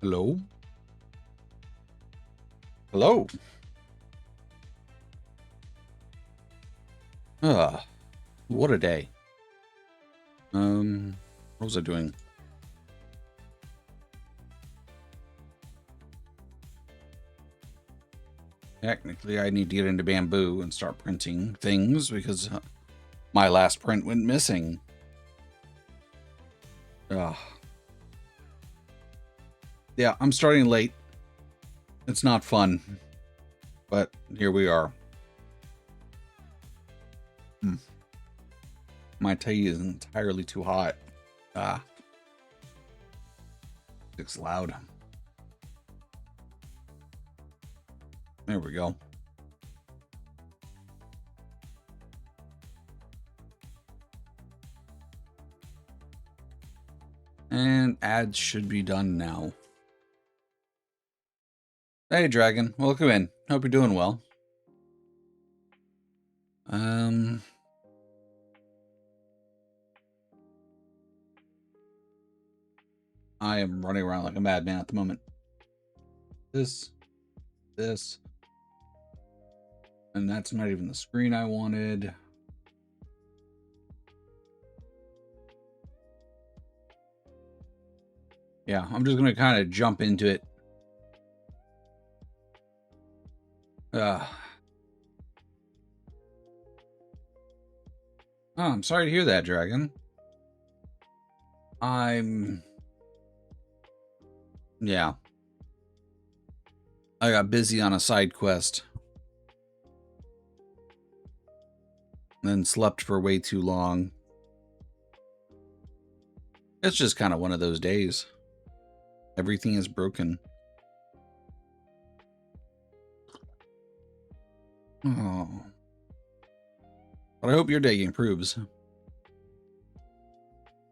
Hello? Hello? Ah, what a day. What was I doing? Technically, I need to get into Bamboo and start printing things because my last print went missing. Yeah, I'm starting late. It's not fun, but here we are. My tea is entirely too hot. It's loud. There we go. And ads should be done now. Hey, Dragon. Welcome in. Hope you're doing well. I am running around like a madman at the moment. This. And that's not even the screen I wanted. Yeah, I'm just going to kind of jump into it. Oh, I'm sorry to hear that, Dragon. Yeah. I got busy on a side quest. Then slept for way too long. It's just kind of one of those days. Everything is broken. Oh. But I hope your day improves.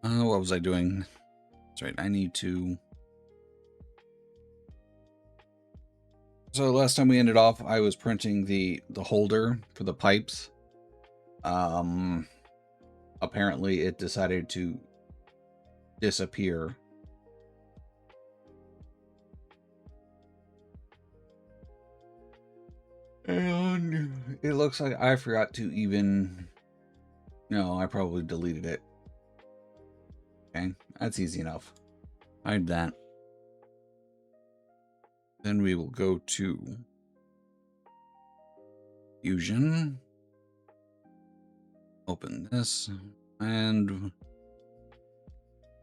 What was I doing? That's right, I need to... So last time we ended off, I was printing the holder for the pipes. Apparently it decided to disappear. And it looks like I forgot to even... No, I probably deleted it. Okay, that's easy enough. Hide that. Then we will go to Fusion. Open this. And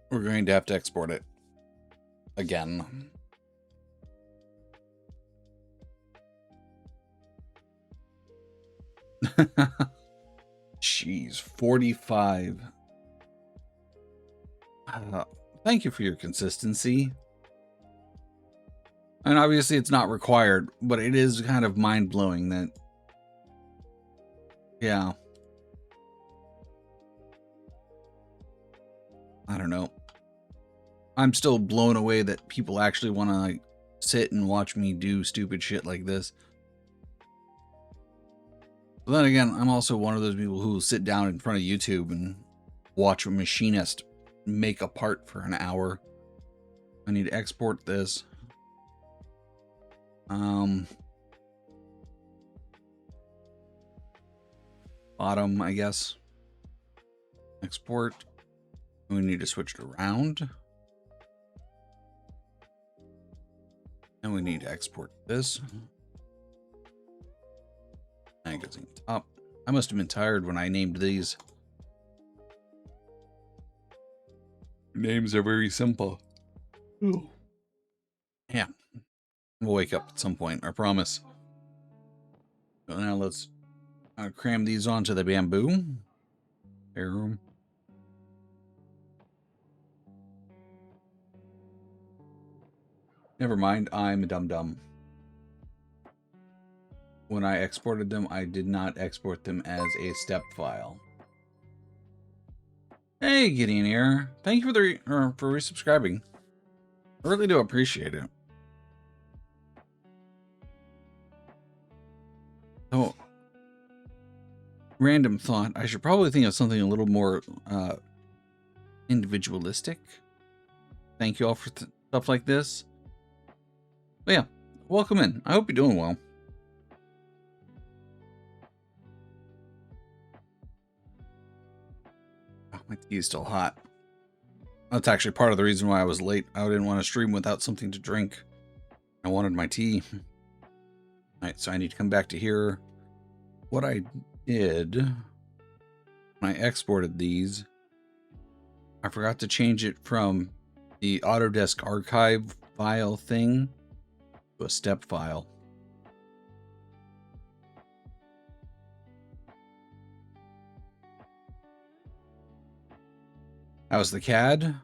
we're going to have to export it again. Jeez, 45. Thank you for your consistency. And obviously it's not required, but it is kind of mind-blowing that... Yeah. I don't know. I'm still blown away that people actually want to like sit and watch me do stupid shit like this. But then again, I'm also one of those people who will sit down in front of YouTube and watch a machinist make a part for an hour. I need to export this. Bottom, I guess. Export. We need to switch it around. And we need to export this. Magazine top. I must have been tired when I named these. Names are very simple. Ooh. Yeah. We'll wake up at some point, I promise. So now let's cram these onto the Bamboo. There. Never mind, I'm a dum-dum. When I exported them, I did not export them as a step file. Hey, Gideon here. Thank you for resubscribing. I really do appreciate it. Oh, random thought. I should probably think of something a little more individualistic. Thank you all for stuff like this. But yeah, welcome in. I hope you're doing well. Oh, my tea is still hot. That's actually part of the reason why I was late. I didn't want to stream without something to drink. I wanted my tea. Alright, so I need to come back to here. What I did when I exported these, I forgot to change it from the Autodesk archive file thing to a step file. How's the CAD?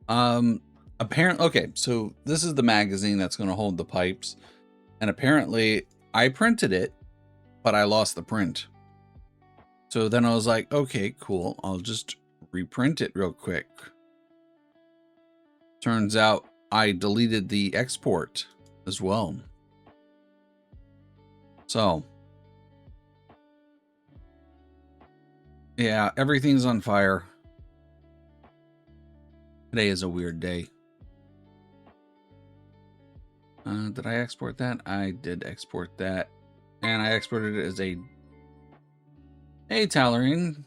Apparently, okay, so this is the magazine that's going to hold the pipes, and apparently I printed it, but I lost the print. So then I was like, okay, cool, I'll just reprint it real quick. Turns out I deleted the export as well. So yeah, everything's on fire. Today is a weird day. Did I export that? I did export that. And I exported it as a... Hey, Tallarine.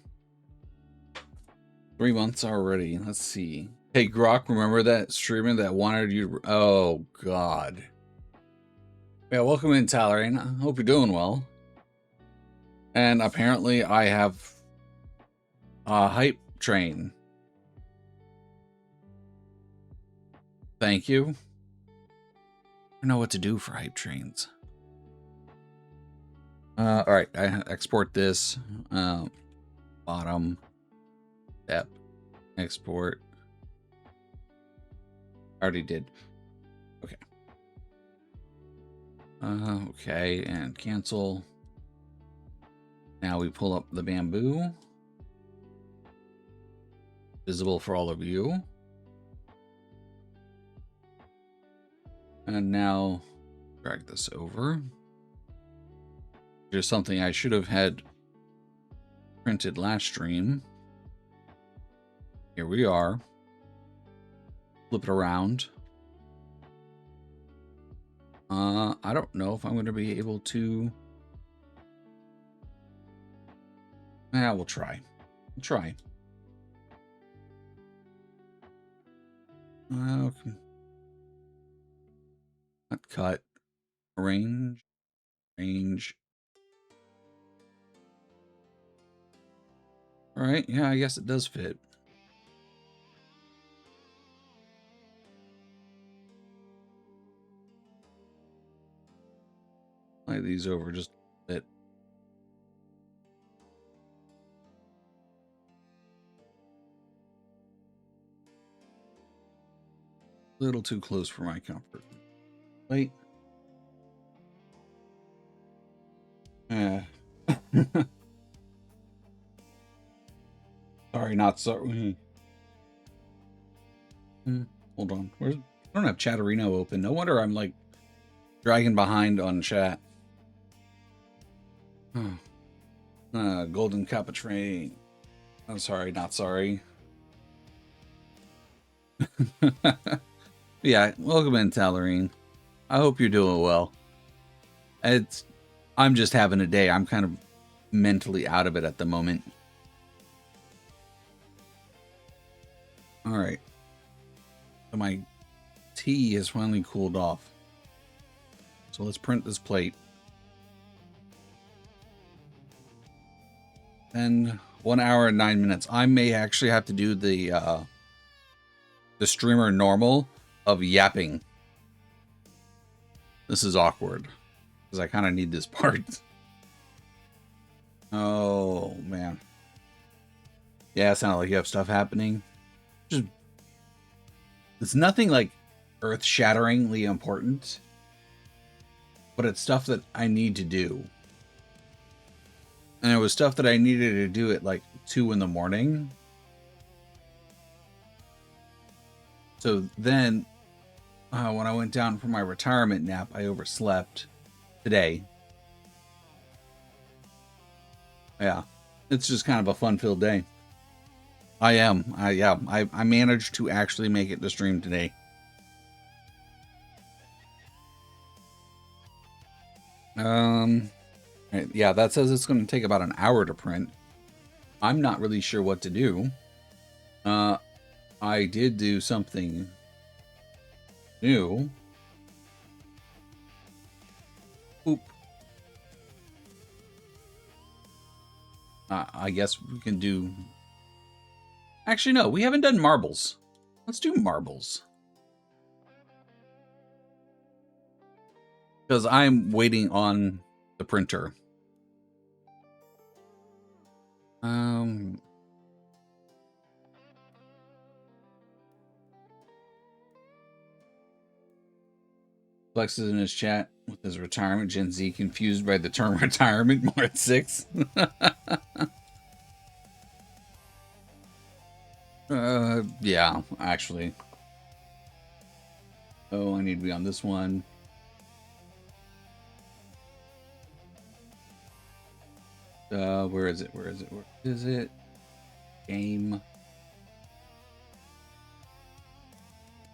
3 months already. Let's see. Hey, Grok, remember that streamer that wanted you... Oh, God. Yeah, welcome in, Tallarine. I hope you're doing well. And apparently I have a hype train. Thank you. I don't know what to do for hype trains. All right, I export this. Bottom. Step. Export. Already did. Okay. Okay, and cancel. Now we pull up the bamboo. Visible for all of you. And now drag this over. There's something I should have had printed last stream. Here we are. Flip it around. I don't know if I'm going to be able to. Yeah, we'll try. We'll try. Okay. Not cut. Range. All right. Yeah, I guess it does fit. Slide these over just a bit. A little too close for my comfort. Wait. Sorry, not sorry. Hold on. I don't have Chatterino open. No wonder I'm like dragging behind on chat. Golden Kappa train. I'm sorry, not sorry. Yeah, welcome in, Tallarine. I hope you're doing well. I'm just having a day. I'm kind of mentally out of it at the moment. All right. So my tea has finally cooled off. So let's print this plate. Then 1 hour and 9 minutes. I may actually have to do the streamer normal of yapping. This is awkward because I kind of need this part. Oh man. Yeah, it sounds like you have stuff happening. Just it's nothing like earth-shatteringly important, but it's stuff that I need to do. And it was stuff that I needed to do at like 2 in the morning. So then when I went down for my retirement nap, I overslept today. Yeah, it's just kind of a fun-filled day. I am. I managed to actually make it to stream today. Right, yeah, that says it's going to take about an hour to print. I'm not really sure what to do. I did do something new. Oop. I guess we can do... Actually, no, we haven't done marbles. Let's do marbles. Because I'm waiting on the printer. Flex is in his chat with his retirement. Gen Z confused by the term retirement. More at 6. Yeah, actually. Oh, I need to be on this one. Where is it? Where is it? Where is it? Game.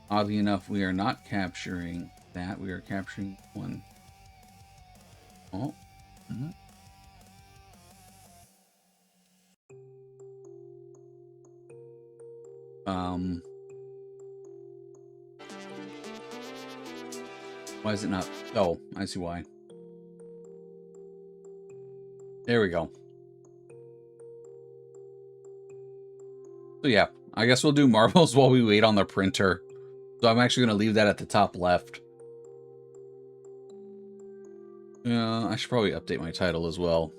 Oddly enough, we are not capturing that. We are capturing one. Oh. Mm-hmm. Why is it not? Oh, I see why. There we go. So yeah, I guess we'll do marbles while we wait on the printer. So I'm actually going to leave that at the top left. I should probably update my title as well.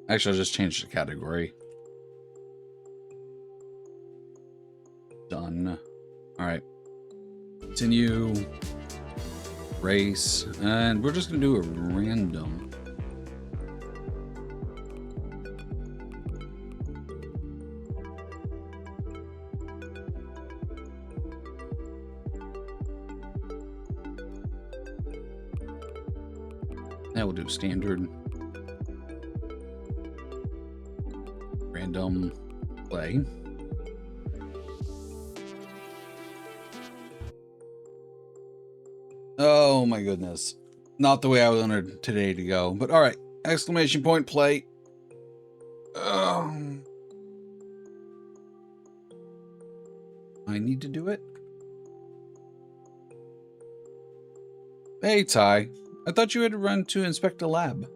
Actually, I'll just change the category. Done. All right. Continue. Race. And we're just going to do a random. That will do standard. Random play. Oh my goodness. Not the way I wanted today to go. But alright. Exclamation point play. I need to do it. Hey, Ty. I thought you had to run to inspect a lab.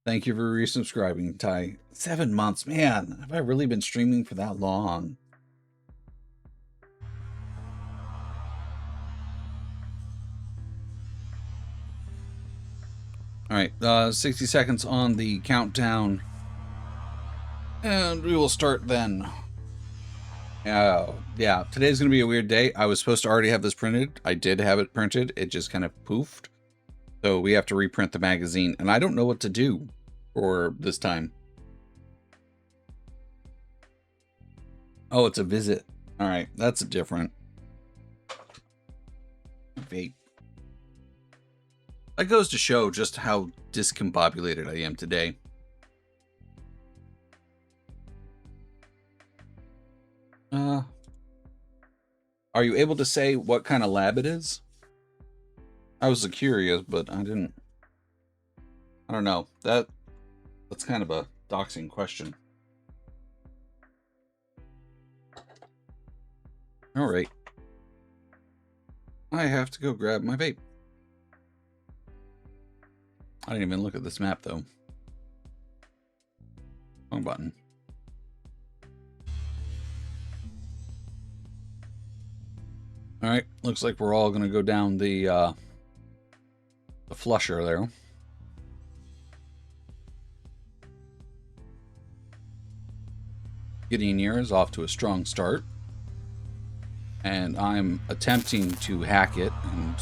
Thank you for resubscribing, Ty. 7 months. Man, have I really been streaming for that long? Alright, 60 seconds on the countdown. And we will start then. Yeah, today's going to be a weird day. I was supposed to already have this printed. I did have it printed. It just kind of poofed. So we have to reprint the magazine. And I don't know what to do for this time. Oh, it's a visit. Alright, that's different. Vape. That goes to show just how discombobulated I am today. Are you able to say what kind of lab it is? I was curious, but I didn't. I don't know. That's kind of a doxing question. All right. I have to go grab my vape. I didn't even look at this map, though. Wrong button. All right, looks like we're all going to go down the flusher there. Gideon Year is off to a strong start. And I'm attempting to hack it, and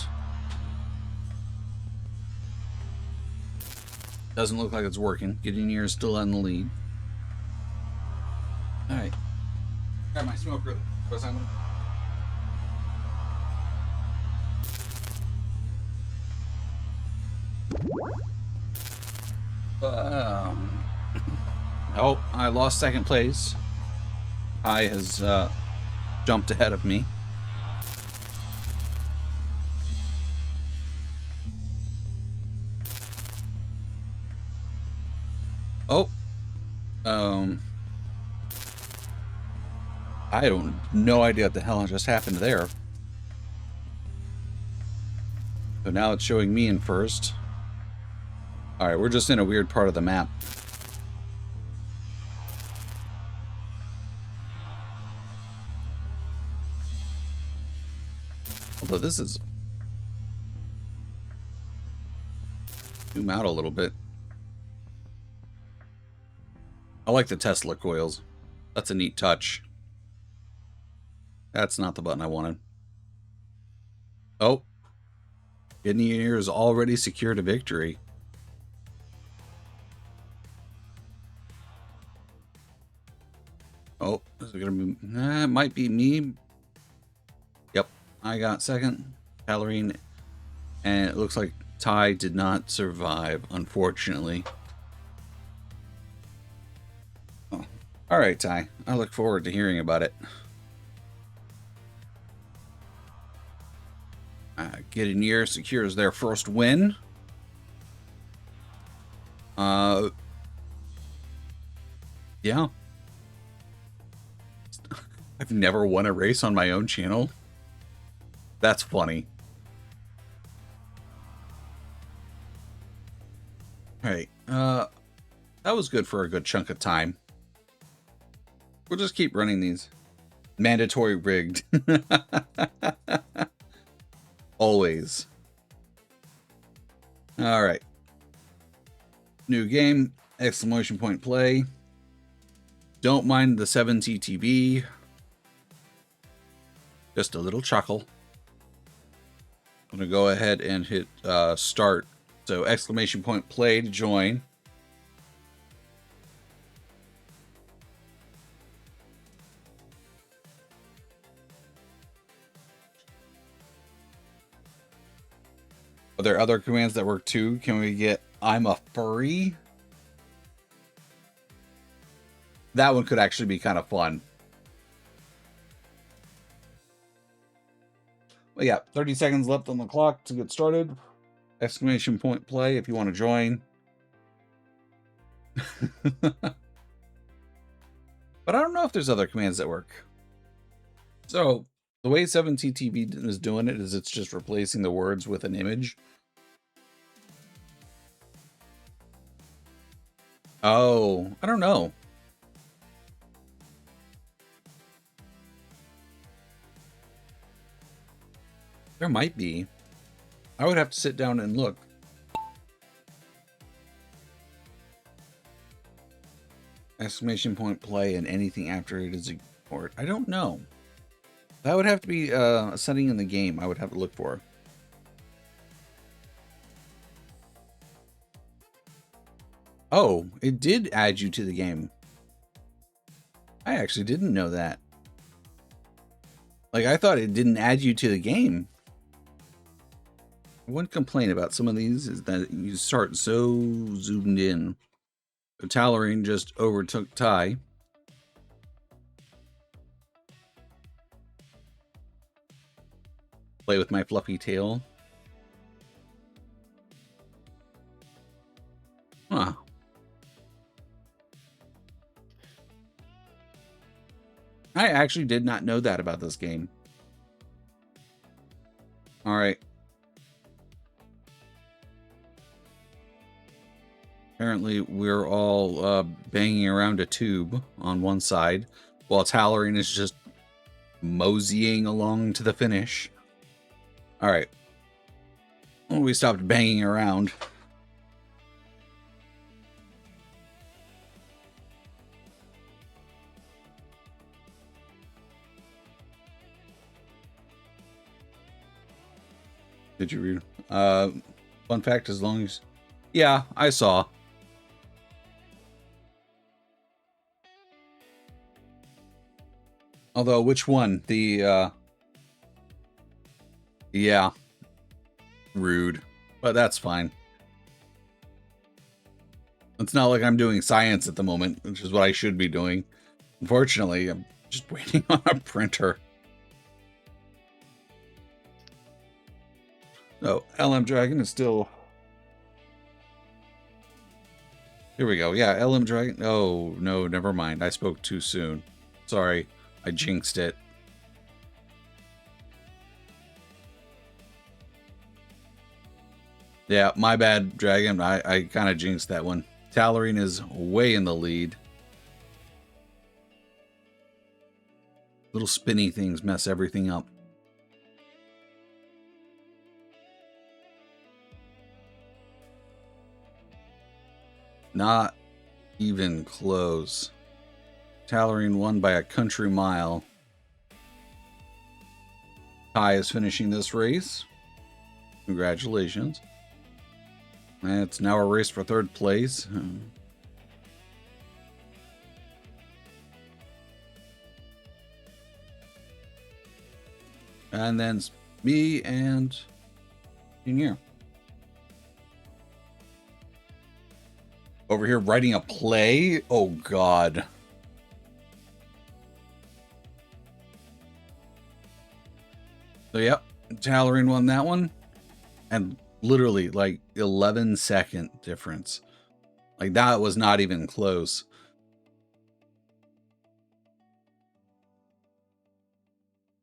doesn't look like it's working. Gideon Year is still in the lead. All right. Got my smoker. Um, oh, I lost second place. I has jumped ahead of me. Oh, I don't no idea what the hell just happened there. So now it's showing me in first. All right, we're just in a weird part of the map. Although this is zoom out a little bit. I like the Tesla coils. That's a neat touch. That's not the button I wanted. Oh. Engineers already secured a victory. Oh, is it gonna be? It might be me. Yep, I got second. Ballerine, and it looks like Ty did not survive, unfortunately. Oh. All right, Ty. I look forward to hearing about it. Engineer secures their first win. Yeah. I've never won a race on my own channel. That's funny. Alright, that was good for a good chunk of time. We'll just keep running these. Mandatory rigged. Always. Alright. New game, exclamation point play. Don't mind the 7 TTV. Just a little chuckle. I'm going to go ahead and hit start. So exclamation point play to join. Are there other commands that work too? Can we get I'm a furry? That one could actually be kind of fun. Well, yeah, 30 seconds left on the clock to get started. Exclamation point play if you want to join. But I don't know if there's other commands that work. So the way 7TTV is doing it is it's just replacing the words with an image. Oh, I don't know. There might be. I would have to sit down and look. Exclamation point play and anything after it is ignored. I don't know. That would have to be a setting in the game I would have to look for. Oh, it did add you to the game. I actually didn't know that. Like, I thought it didn't add you to the game. One complaint about some of these is that you start so zoomed in. So Tallarine just overtook Ty. Play with my fluffy tail. Huh. I actually did not know that about this game. All right. Apparently, we're all banging around a tube on one side, while Tallarine is just moseying along to the finish. All right. Well, we stopped banging around. Did you read? Fun fact, as long as... Yeah, I saw. Although, which one? The, yeah. Rude. But that's fine. It's not like I'm doing science at the moment, which is what I should be doing. Unfortunately, I'm just waiting on a printer. Oh, LM Dragon is still... Here we go. Yeah, LM Dragon. Oh, no, never mind. I spoke too soon. Sorry, I jinxed it. Yeah, my bad, Dragon. I kind of jinxed that one. Tallarine is way in the lead. Little spinny things mess everything up. Not even close. Tallarine won by a country mile. Kai is finishing this race. Congratulations. And it's now a race for third place. And then me and Junior. Over here writing a play? Oh, God. So, yep. Tallarine won that one. And literally, like, 11-second difference. Like, that was not even close.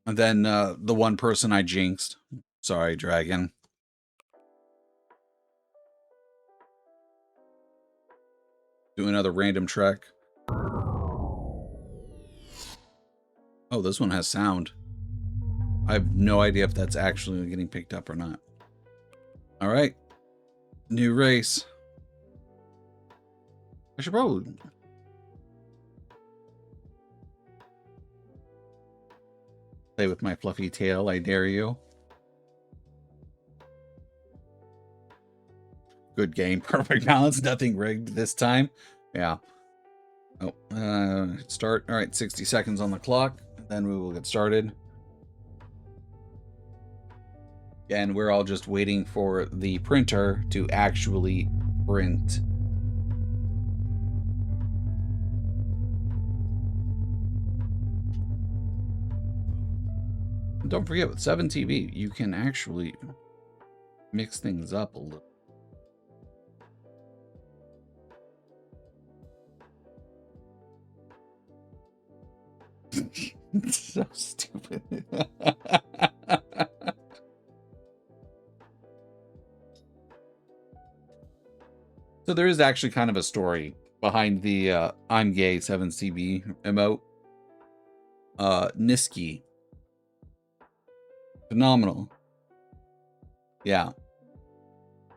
And then the one person I jinxed. Sorry, Dragon. Do another random track. Oh, this one has sound. I have no idea if that's actually getting picked up or not. All right. New race. I should probably... play with my fluffy tail, I dare you. Good game. Perfect balance. Nothing rigged this time. Yeah. Oh, start. All right, 60 seconds on the clock. Then we will get started. And we're all just waiting for the printer to actually print. And don't forget, with 7TV, you can actually mix things up a little. So stupid. So there is actually kind of a story behind the I'm gay 7CB emote. Niski. Phenomenal. Yeah.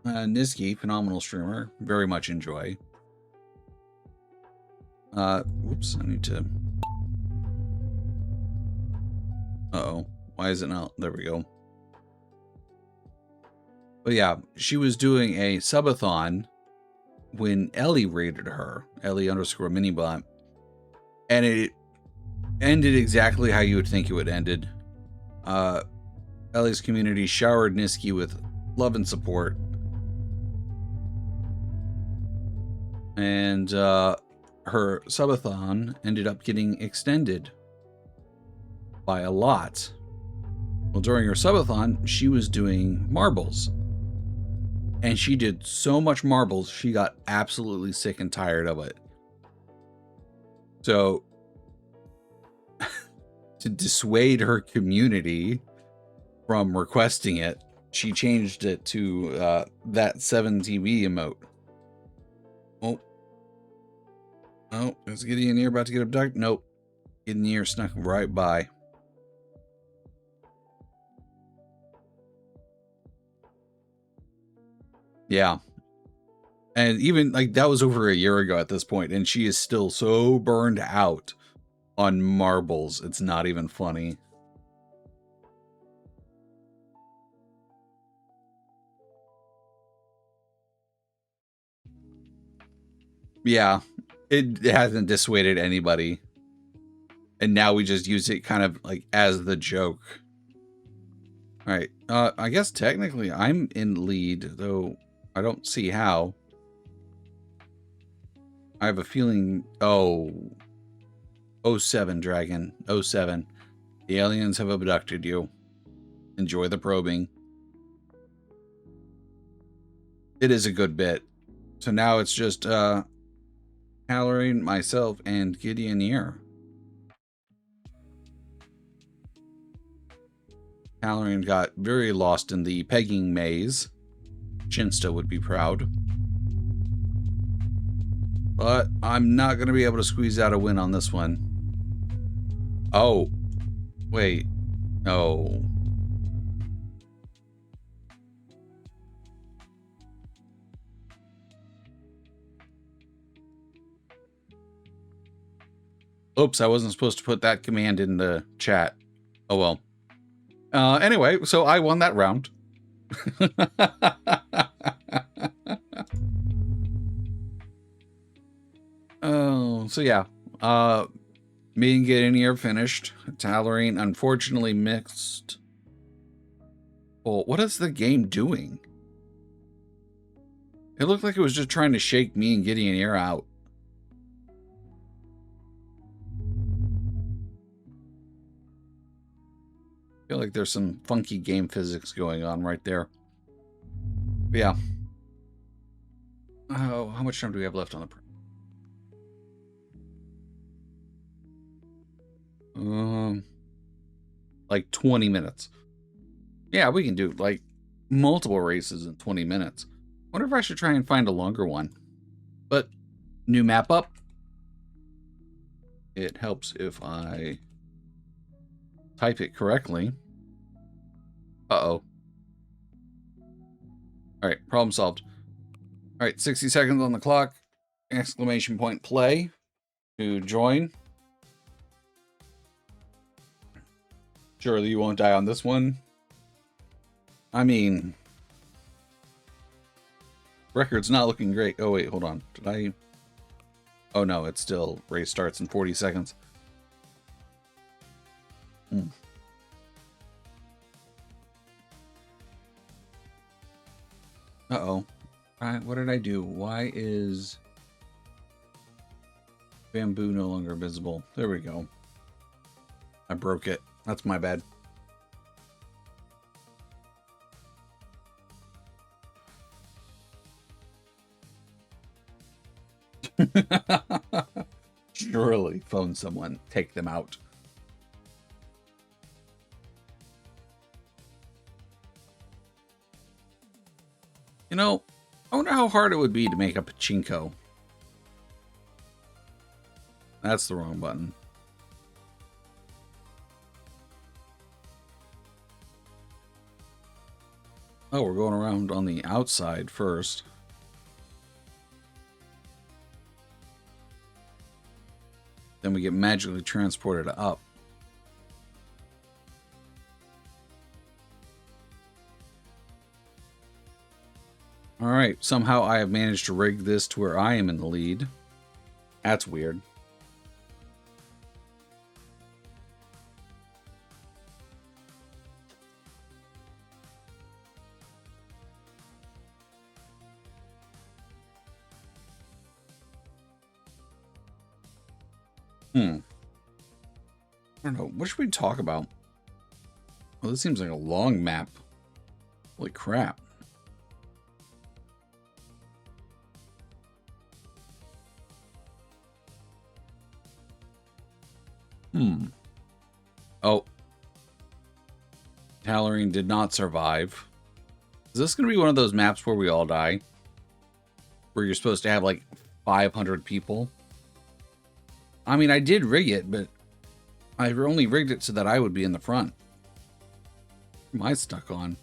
Niski, phenomenal streamer. Very much enjoy. Whoops, I need to... Uh-oh. Why is it not? There we go. But yeah, she was doing a subathon when Ellie raided her. Ellie_minibot. And it ended exactly how you would think it would ended. Ellie's community showered Niski with love and support. And her subathon ended up getting extended by a lot. Well, during her subathon, she was doing marbles. And she did so much marbles, she got absolutely sick and tired of it. So, to dissuade her community from requesting it, she changed it to that 7TV emote. Oh, is Gideon here about to get abducted? Nope. Gideon here snuck right by. Yeah. And even like that was over a year ago at this point, and she is still so burned out on marbles. It's not even funny. Yeah, it hasn't dissuaded anybody. And now we just use it kind of like as the joke. All right. I guess technically I'm in lead, though I don't see how. I have a feeling... Oh. 07, Dragon. 07. The aliens have abducted you. Enjoy the probing. It is a good bit. So now it's just Halloran, myself, and Gideon here. Halloran got very lost in the pegging maze. Chinsta would be proud. But I'm not going to be able to squeeze out a win on this one. Oh. Wait. No. Oops, I wasn't supposed to put that command in the chat. Oh well. Anyway, so I won that round. Oh, so yeah. Me and Gideon here finished. Halloran unfortunately mixed. Well, what is the game doing? It looked like it was just trying to shake me and Gideon here out. I feel like there's some funky game physics going on right there. But yeah. Oh, how much time do we have left on the... like 20 minutes. Yeah, we can do like multiple races in 20 minutes. Wonder if I should try and find a longer one. But new map up. It helps if I type it correctly. Uh-oh. All right, problem solved. All right, 60 seconds on the clock. Exclamation point play to join. Surely you won't die on this one. I mean, record's not looking great. Oh, wait, hold on. Did I... Oh, no, it's still... Race starts in 40 seconds. Uh-oh. All right, what did I do? Why is bamboo no longer visible? There we go. I broke it. That's my bad. Surely phone someone. Take them out. You know, I wonder how hard it would be to make a pachinko. That's the wrong button. Oh, we're going around on the outside first. Then we get magically transported up. All right, somehow I have managed to rig this to where I am in the lead. That's weird. I don't know. What should we talk about? Well, this seems like a long map. Holy crap. Oh. Halloran did not survive. Is this going to be one of those maps where we all die? Where you're supposed to have like 500 people? I mean, I did rig it, but I only rigged it so that I would be in the front. What am I stuck on?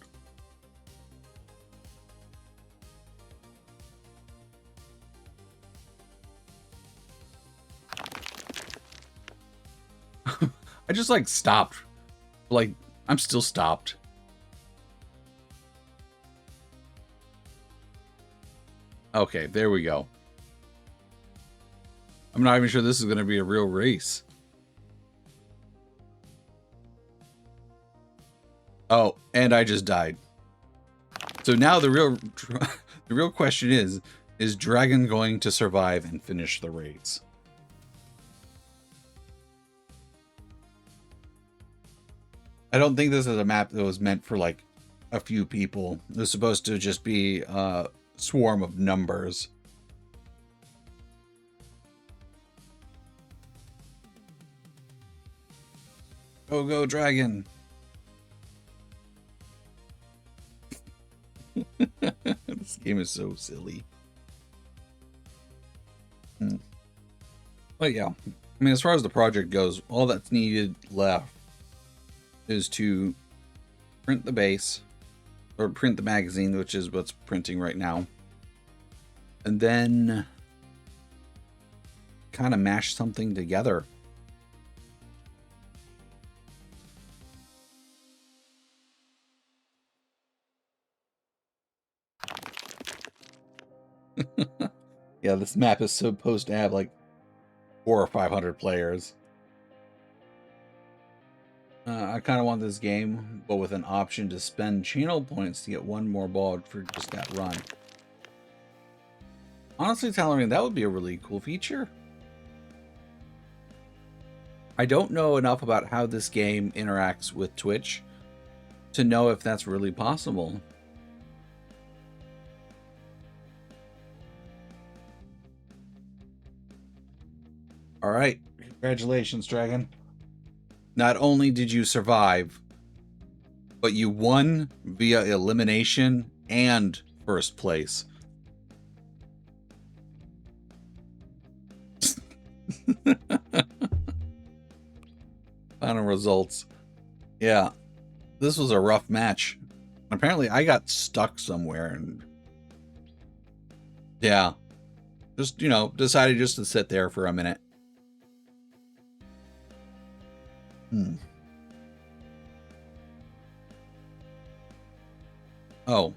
I just like stopped. Like, I'm still stopped. Okay, there we go. I'm not even sure this is going to be a real race. Oh, and I just died. So now the real question is, Is Dragon going to survive and finish the race? I don't think this is a map that was meant for like a few people. It was supposed to just be a swarm of numbers. Go, Dragon. This game is so silly. But yeah, I mean, as far as the project goes, all that's needed left is to print the base, or print the magazine, which is what's printing right now, and then kind of mash something together. Yeah, this map is supposed to have like 400 or 500 players. I kind of want this game, but with an option to spend channel points to get one more ball for just that run. Honestly, Tallarine, that would be a really cool feature. I don't know enough about how this game interacts with Twitch to know if that's really possible. All right, congratulations, Dragon. Not only did you survive, but you won via elimination and first place. Final results. Yeah, this was a rough match. Apparently, I got stuck somewhere and yeah, just, you know, decided just to sit there for a minute. Oh,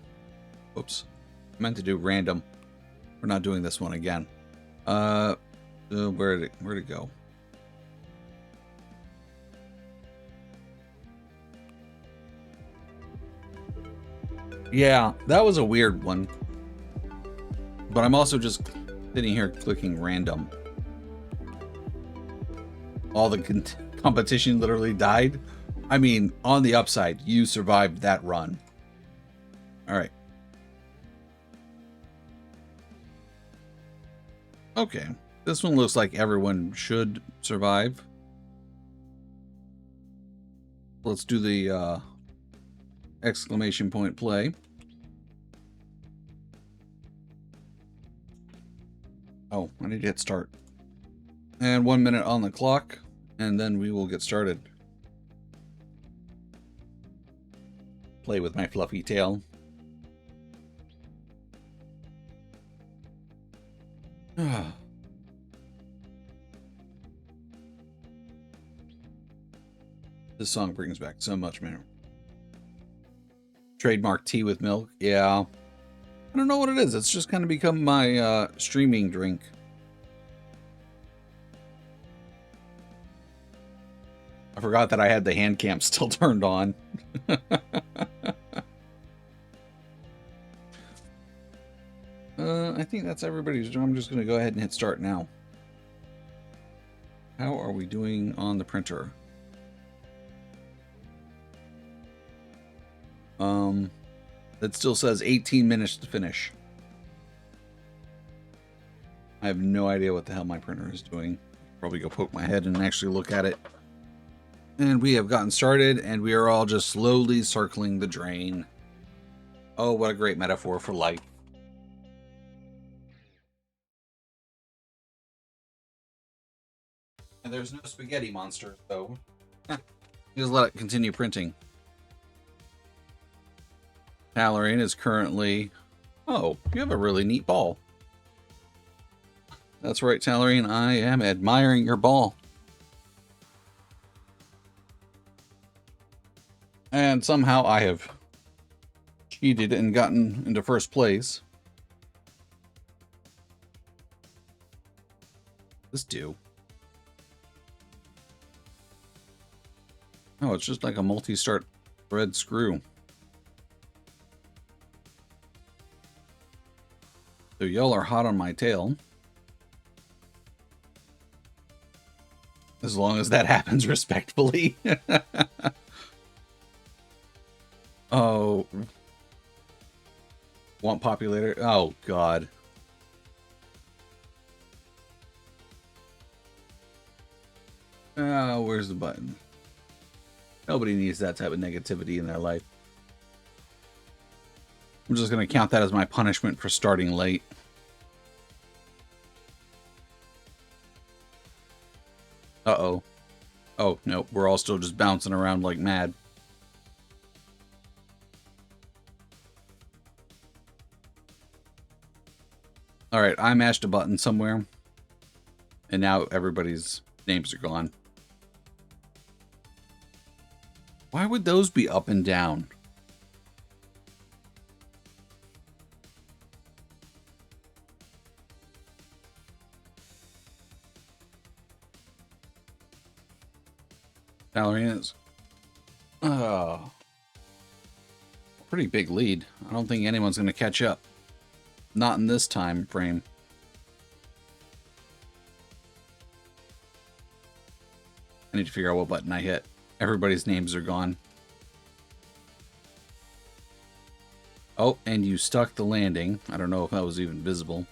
oops. I meant to do random. We're not doing this one again. Where'd it go? Yeah, that was a weird one. But I'm also just sitting here clicking random. All the competition literally died. I mean, on the upside, you survived that run. All right. Okay. This one looks like everyone should survive. Let's do the exclamation point play. Oh, I need to hit start. And 1 minute on the clock, and then we will get started. Play with my fluffy tail. This song brings back so much memory. Trademark tea with milk. Yeah. I don't know what it is. It's just kind of become my streaming drink. I forgot that I had the hand cam still turned on. I think that's everybody's. I'm just going to go ahead and hit start now. How are we doing on the printer? That still says 18 minutes to finish. I have no idea what the hell my printer is doing. Probably go poke my head and actually look at it. And we have gotten started, and we are all just slowly circling the drain. Oh, what a great metaphor for life. And there's no spaghetti monster, though. Just let it continue printing. Tallarine is currently... Oh, you have a really neat ball. That's right, Tallarine. I am admiring your ball. And somehow I have cheated and gotten into first place. This do. Oh, it's just like a multi-start thread screw. So y'all are hot on my tail. As long as that happens respectfully. Oh. Want populator? Oh, God. Where's the button? Nobody needs that type of negativity in their life. I'm just going to count that as my punishment for starting late. Uh-oh. Oh, no. We're all still just bouncing around like mad. Alright, I mashed a button somewhere. And now everybody's names are gone. Why would those be up and down? Ballerinas. Oh. Pretty big lead. I don't think anyone's going to catch up. Not in this time frame. I need to figure out what button I hit. Everybody's names are gone. Oh, and you stuck the landing. I don't know if that was even visible.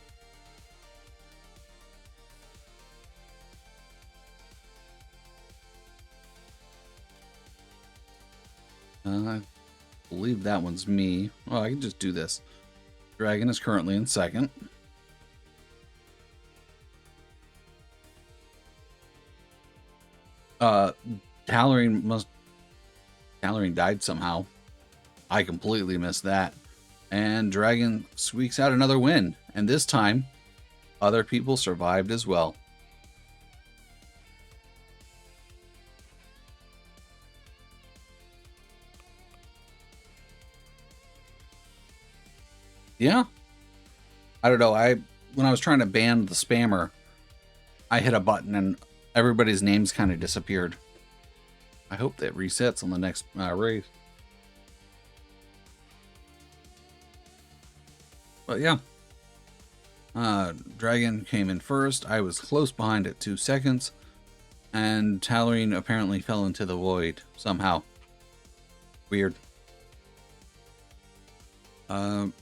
I believe that one's me. Oh, I can just do this. Dragon is currently in second. Tallarine died somehow. I completely missed that. And Dragon squeaks out another win. And this time, other people survived as well. Yeah. I don't know. When I was trying to ban the spammer, I hit a button and everybody's names kind of disappeared. I hope that resets on the next race. But yeah. Dragon came in first. I was close behind at 2 seconds. And Tallarine apparently fell into the void somehow. Weird. Random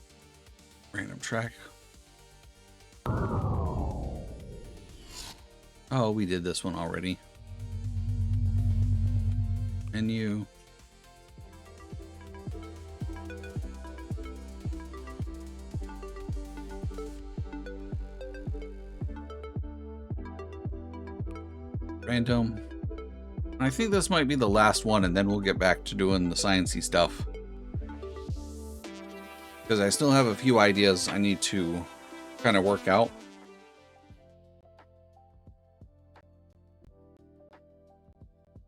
track. Oh, we did this one already. Menu. Random. I think this might be the last one, and then we'll get back to doing the sciencey stuff. Because I still have a few ideas I need to kind of work out.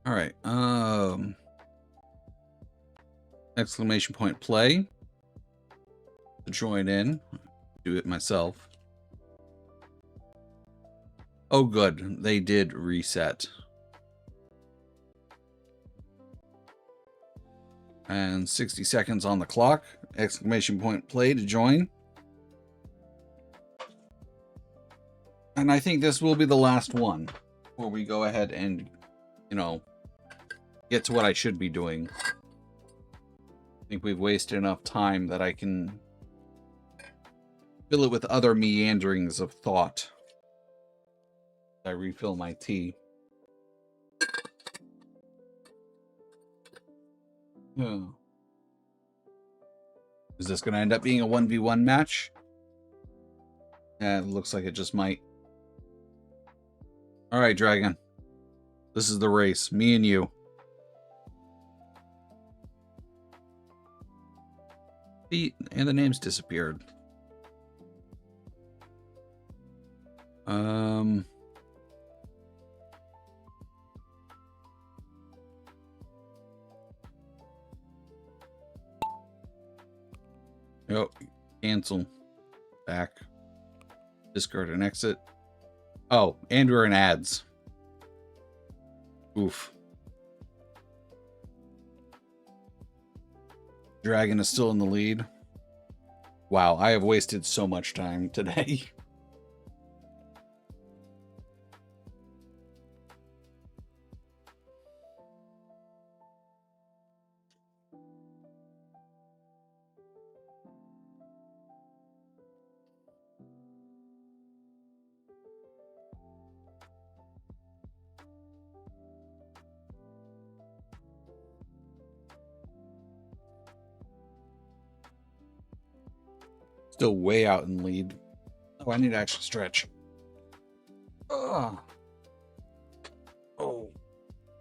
All right. Exclamation point play. To join in. Do it myself. Oh, good. They did reset. And 60 seconds on the clock. Exclamation point play to join. And I think this will be the last one before we go ahead and, get to what I should be doing. I think we've wasted enough time that I can fill it with other meanderings of thought. I refill my tea. Oh. Is this going to end up being a 1v1 match? Yeah, it looks like it just might. All right, Dragon. This is the race. Me and you. And the names disappeared. Oh, cancel. Back. Discard and exit. Oh, and we're in ads. Oof. Dragon is still in the lead. Wow, I have wasted so much time today. Still way out in lead. Oh, I need to actually stretch. Ugh. Oh.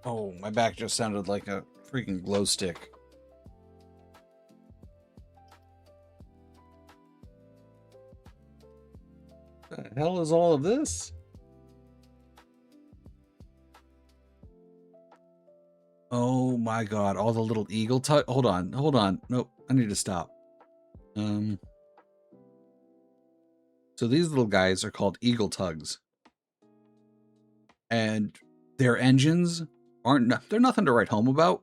Oh, my back just sounded like a freaking glow stick. The hell is all of this? Oh my god, all the little eagle hold on, hold on. Nope, I need to stop. So these little guys are called eagle tugs. And their engines they're nothing to write home about,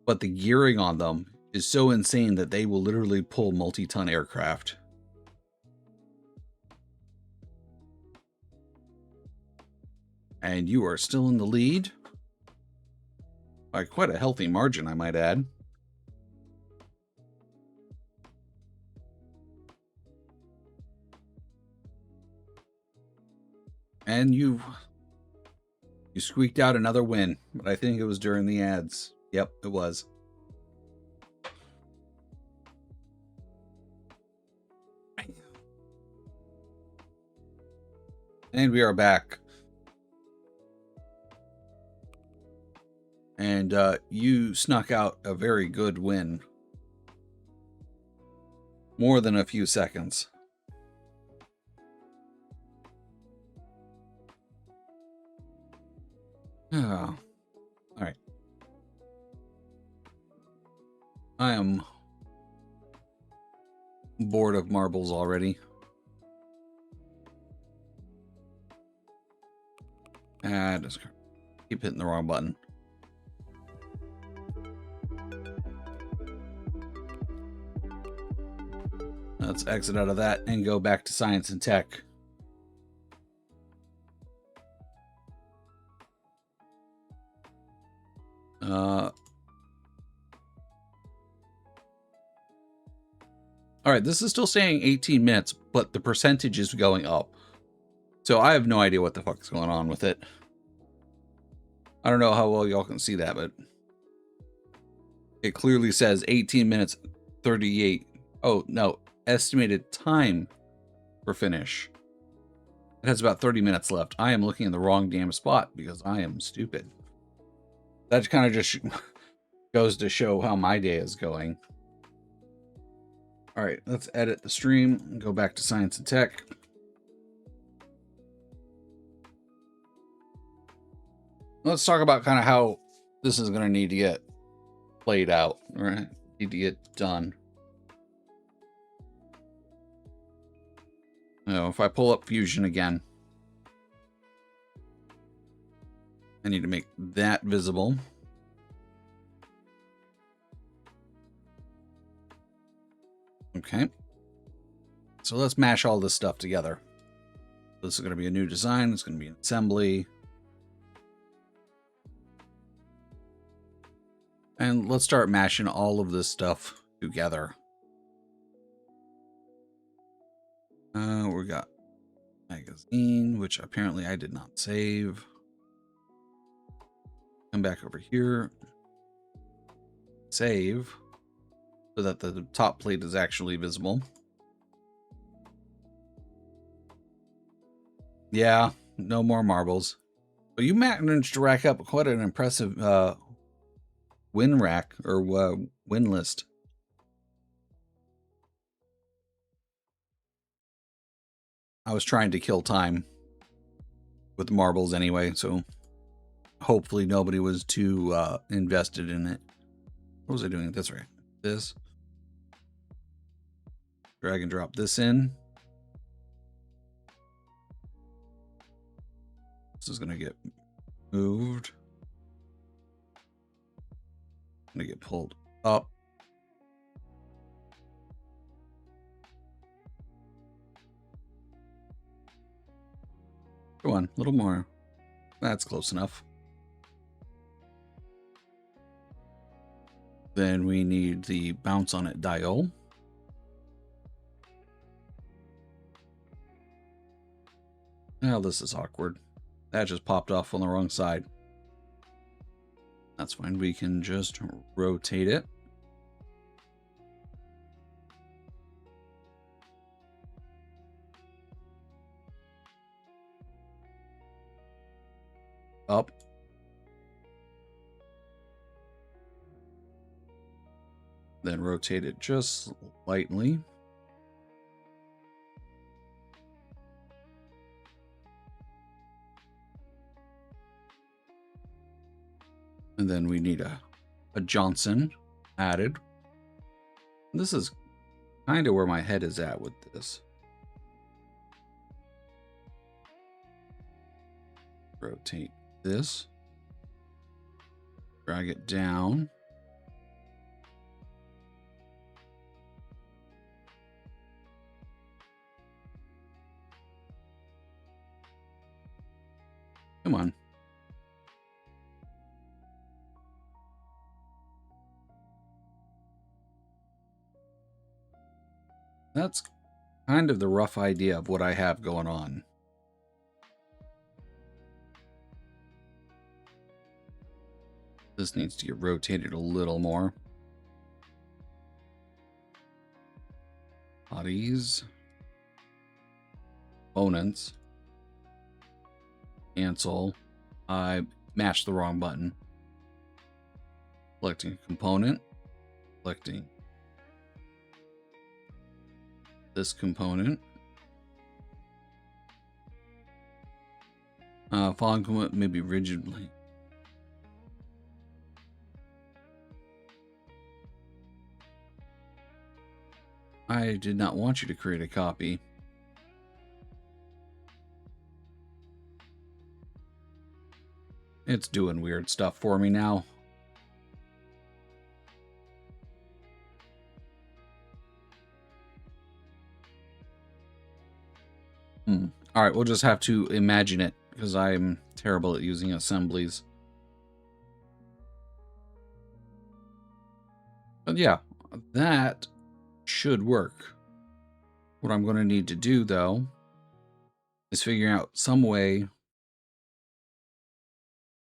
but the gearing on them is so insane that they will literally pull multi-ton aircraft. And you are still in the lead. By quite a healthy margin, I might add. And you squeaked out another win, but I think it was during the ads. Yep, it was. And we are back. And you snuck out a very good win. More than a few seconds. Oh. All right. I am bored of marbles already. Just keep hitting the wrong button. Let's exit out of that and go back to science and tech. All right, this is still saying 18 minutes, but the percentage is going up. So I have no idea what the fuck is going on with it. I don't know how well y'all can see that, but it clearly says 18 minutes 38. Oh, no, estimated time for finish. It has about 30 minutes left. I am looking in the wrong damn spot because I am stupid. That kind of just goes to show how my day is going. All right, let's edit the stream and go back to science and tech. Let's talk about kind of how this is going to need to get played out, right? Need to get done. Now, if I pull up Fusion again, I need to make that visible. Okay. So let's mash all this stuff together. This is going to be a new design. It's going to be an assembly. And let's start mashing all of this stuff together. We got magazine, which apparently I did not save. Come back over here. Save. So that the top plate is actually visible. Yeah, no more marbles. But you managed to rack up quite an impressive win rack or win list. I was trying to kill time with marbles anyway, so hopefully nobody was too invested in it. What was I doing? That's right. This. Drag and drop this in. This is going to get moved. Going to get pulled up. Come on, a little more. That's close enough. Then we need the bounce on it dial. Now this is awkward. That just popped off on the wrong side. That's fine. We can just rotate it. Up. Then rotate it just lightly. And then we need a Johnson added. This is kind of where my head is at with this. Rotate this. Drag it down. Come on. That's kind of the rough idea of what I have going on. This needs to get rotated a little more. Bodies. Components. Cancel. I mashed the wrong button. Selecting component. Selecting this component. Following component may be rigidly. I did not want you to create a copy. It's doing weird stuff for me now. All right, we'll just have to imagine it because I'm terrible at using assemblies. But yeah, that should work. What I'm going to need to do, though, is figure out some way.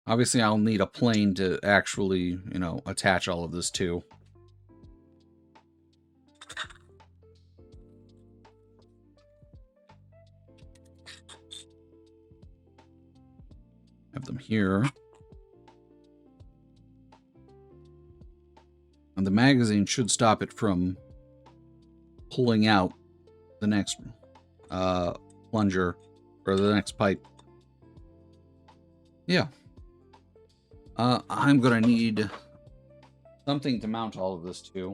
Obviously, I'll need a plane to actually, attach all of this to. Have them here. And the magazine should stop it from pulling out the next plunger or the next pipe. Yeah. I'm going to need something to mount all of this to.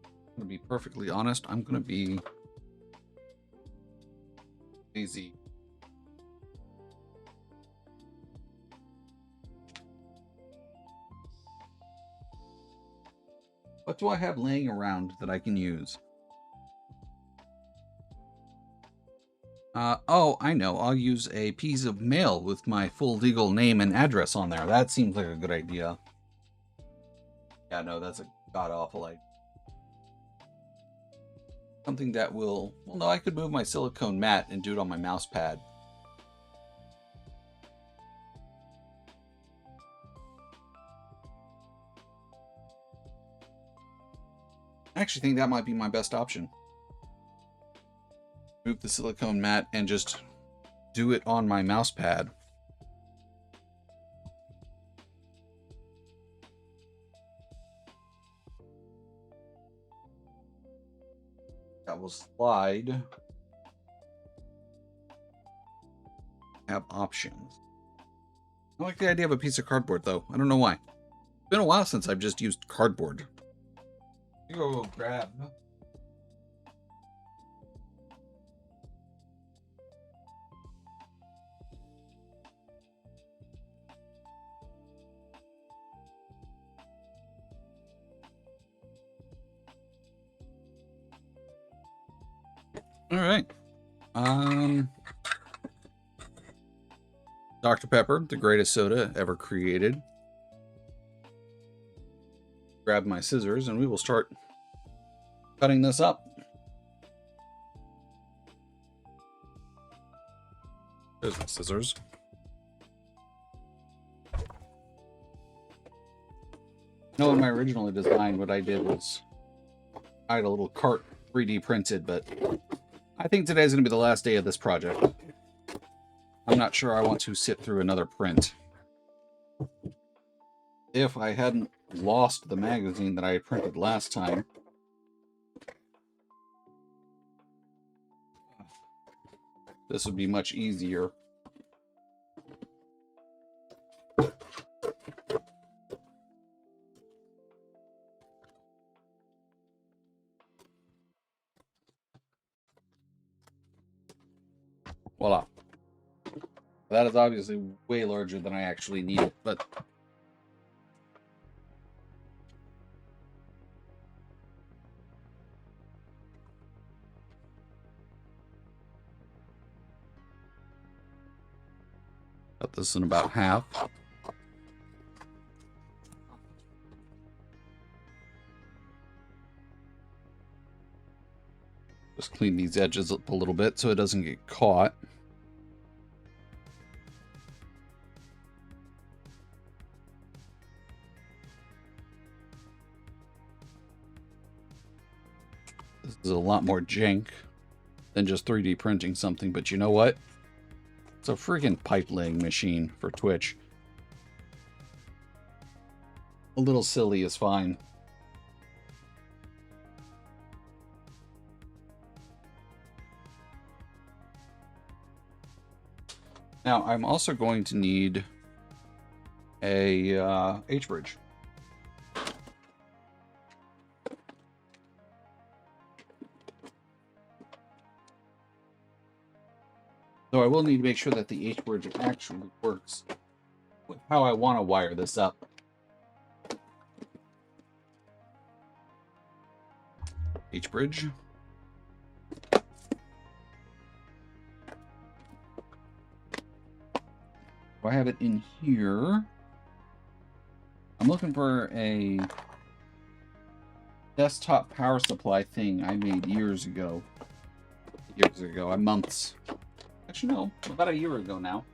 I'm going to be perfectly honest. I'm going to be lazy. What do I have laying around that I can use? Oh, I know. I'll use a piece of mail with my full legal name and address on there. That seems like a good idea. Yeah, no, that's a god-awful idea. Something that will... Well, no, I could move my silicone mat and do it on my mouse pad. I actually think that might be my best option. Move the silicone mat and just do it on my mouse pad. That will slide. Have options. I like the idea of a piece of cardboard, though. I don't know why. It's been a while since I've just used cardboard. Go grab. All right. Dr. Pepper, the greatest soda ever created. Grab my scissors and we will start cutting this up. There's my scissors. No, in my original design, what I did was I had a little cart 3D printed, but I think today's going to be the last day of this project. I'm not sure I want to sit through another print. If I hadn't lost the magazine that I had printed last time, this would be much easier. Voila. That is obviously way larger than I actually need it, but cut this in about half. Just clean these edges up a little bit so it doesn't get caught. This is a lot more jank than just 3D printing something, but you know what? It's a freaking pipe laying machine for Twitch. A little silly is fine. Now, I'm also going to need a H-bridge. So I will need to make sure that the H-bridge actually works with how I want to wire this up. H-bridge. I have it in here. I'm looking for a desktop power supply thing I made years ago. Months. Actually, no, about a year ago now.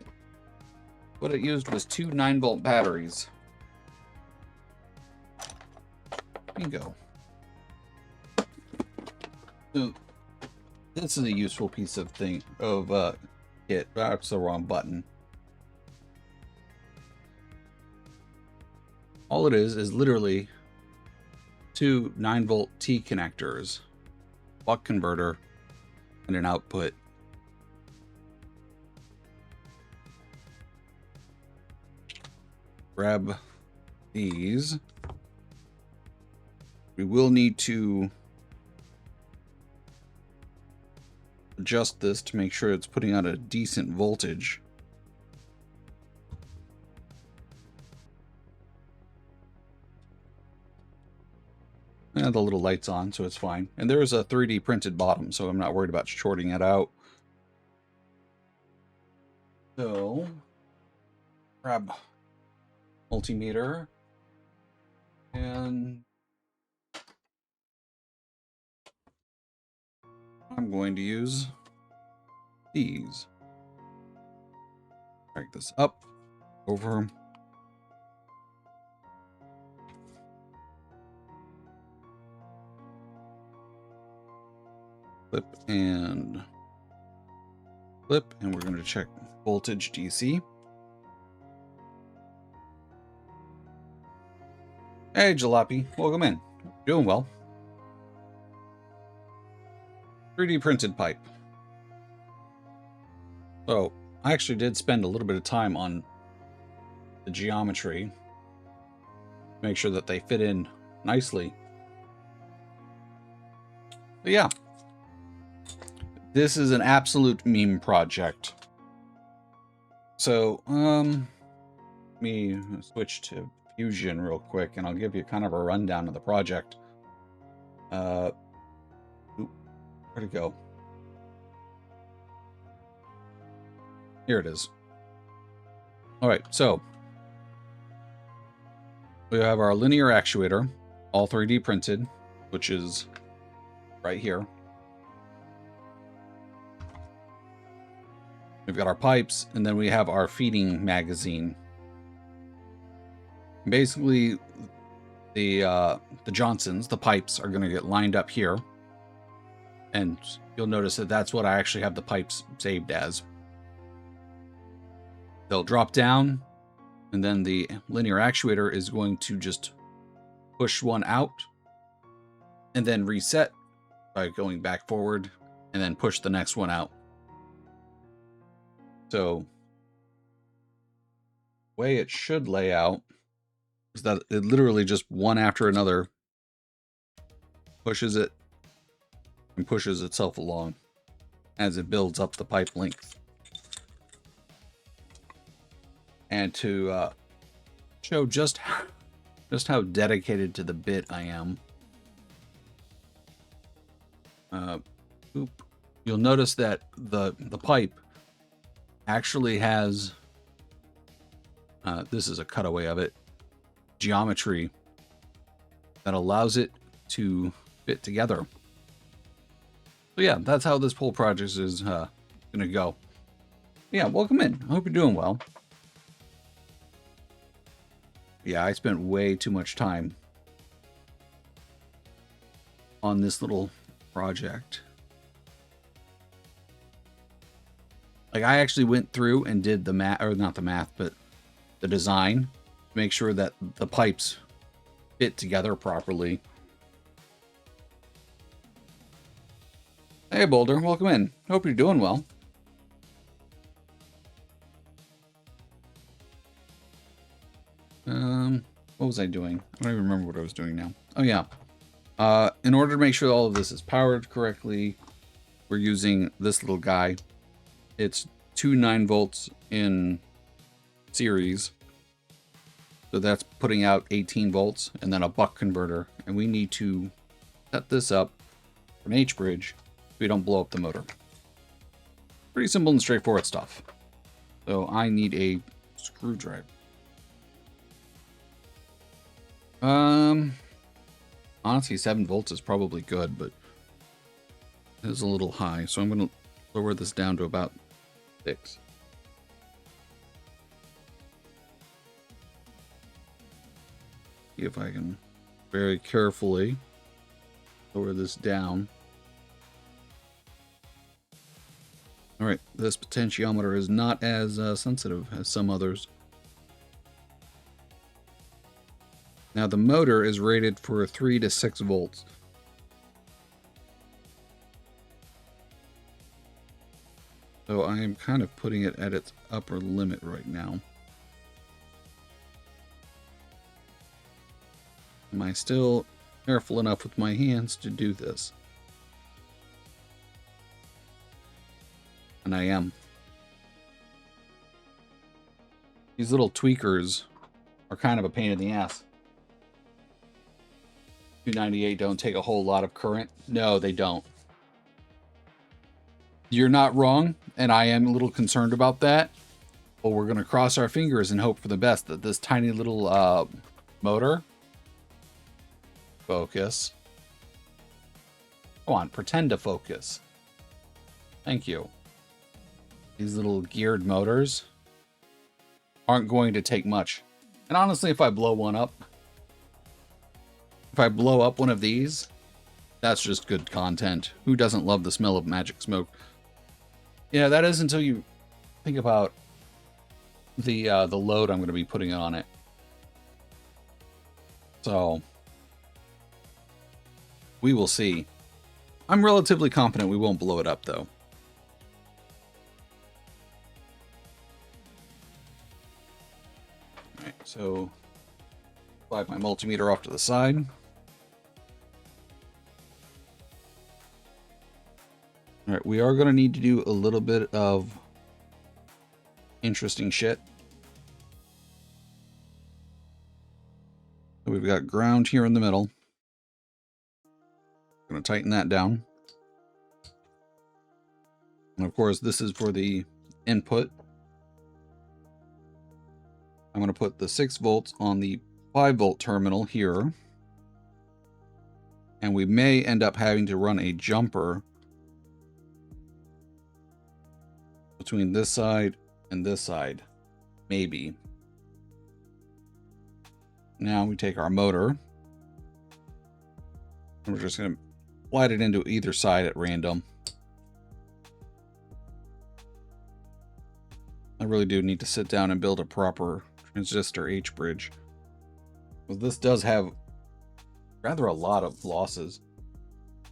What it used was 2 9-volt batteries. Bingo. So, this is a useful piece of kit. That's the wrong button. All it is literally 2 9-volt T connectors, buck converter, and an output. Grab these. We will need to adjust this to make sure it's putting out a decent voltage. And the little light's on, so it's fine. And there's a 3D printed bottom, so I'm not worried about shorting it out. So, grab multimeter, and I'm going to use these. Drag this up, over. Flip, and we're going to check voltage DC. Hey, Jalopy, welcome in. Doing well. 3D printed pipe. So, I actually did spend a little bit of time on the geometry. Make sure that they fit in nicely. But yeah. This is an absolute meme project. So, let me switch to Fusion real quick, and I'll give you kind of a rundown of the project. Where'd it go? Here it is. All right, so we have our linear actuator, all 3D printed, which is right here. We've got our pipes, and then we have our feeding magazine. Basically, the Johnsons, the pipes, are going to get lined up here. And you'll notice that that's what I actually have the pipes saved as. They'll drop down, and then the linear actuator is going to just push one out, and then reset by going back forward, and then push the next one out. So, the way it should lay out is that it literally just one after another pushes it and pushes itself along as it builds up the pipe length. And to show just how dedicated to the bit I am, you'll notice that the pipe actually has, this is a cutaway of it, geometry that allows it to fit together. So yeah, that's how this whole project is gonna go. Yeah, welcome in. I hope you're doing well. Yeah, I spent way too much time on this little project. Like, I actually went through and did the math, or not the math, but the design to make sure that the pipes fit together properly. Hey, Boulder, welcome in. Hope you're doing well. What was I doing? I don't even remember what I was doing now. Oh, yeah. In order to make sure all of this is powered correctly, we're using this little guy. It's 2 9-volts in series. So that's putting out 18 volts and then a buck converter. And we need to set this up for an H-bridge so we don't blow up the motor. Pretty simple and straightforward stuff. So I need a screwdriver. Honestly, 7 volts is probably good, but it is a little high. So I'm going to lower this down to about 6. See if I can very carefully lower this down. All right, this potentiometer is not as sensitive as some others. Now the motor is rated for 3 to 6 volts. So I am kind of putting it at its upper limit right now. Am I still careful enough with my hands to do this? And I am. These little tweakers are kind of a pain in the ass. 298 don't take a whole lot of current. No, they don't. You're not wrong, and I am a little concerned about that. But we're going to cross our fingers and hope for the best that this tiny little motor... Focus. Come on, pretend to focus. Thank you. These little geared motors aren't going to take much. And honestly, if I blow one up, if I blow up one of these, that's just good content. Who doesn't love the smell of magic smoke? Yeah, that is until you think about the load I'm going to be putting on it. So we will see. I'm relatively confident we won't blow it up, though. All right, so slide my multimeter off to the side. All right, we are going to need to do a little bit of interesting shit. So we've got ground here in the middle. Going to tighten that down. And of course, this is for the input. I'm going to put the 6 volts on the 5 volt terminal here. And we may end up having to run a jumper between this side and this side. Maybe. Now we take our motor. And we're just going to slide it into either side at random. I really do need to sit down and build a proper transistor H bridge. Well, this does have rather a lot of losses.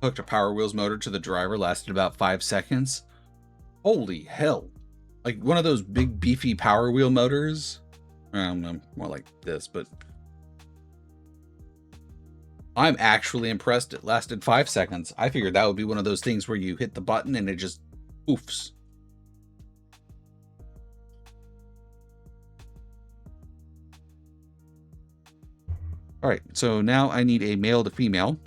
Hooked a Power Wheels motor to the driver, lasted about 5 seconds. Holy hell. Like one of those big beefy Power Wheel motors. I don't know, more like this, but I'm actually impressed it lasted 5 seconds. I figured that would be one of those things where you hit the button and it just poofs. All right, so now I need a male to female.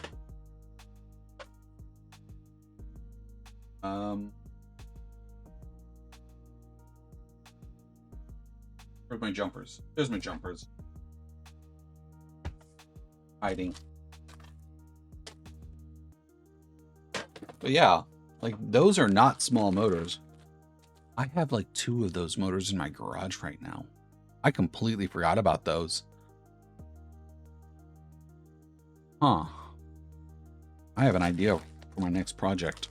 Where's my jumpers? There's my jumpers. Hiding. But yeah, like those are not small motors. I have like 2 of those motors in my garage right now. I completely forgot about those. Huh. I have an idea for my next project.